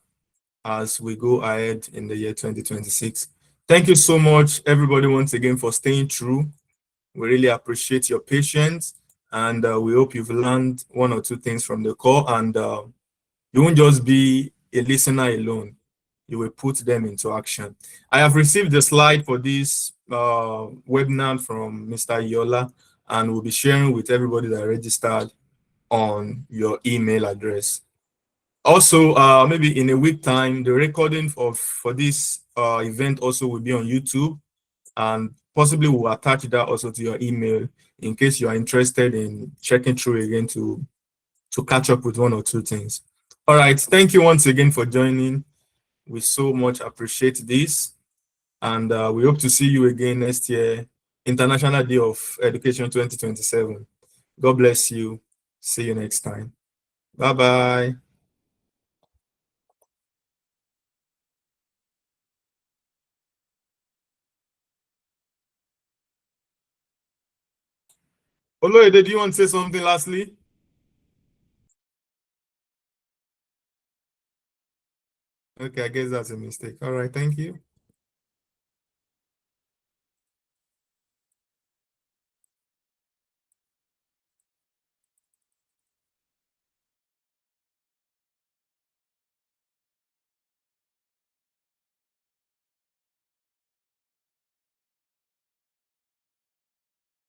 [SPEAKER 1] as we go ahead in the year 2026. Thank you so much, everybody, once again, for staying true. We really appreciate your patience, and we hope you've learned one or two things from the call, and you won't just be a listener alone. You will put them into action. I have received the slide for this webinar from Mr. Yola, and we'll be sharing with everybody that registered on your email address. Also, maybe in a week time, the recording for this event also will be on YouTube, and possibly we'll attach that also to your email in case you are interested in checking through again to catch up with one or two things. All right, thank you once again for joining. We so much appreciate this, and we hope to see you again next year, International Day of Education 2027. God bless you. See you next time. Bye-bye. Oloyede, do you want to say something lastly? Okay, I guess that's a mistake. All right, thank you.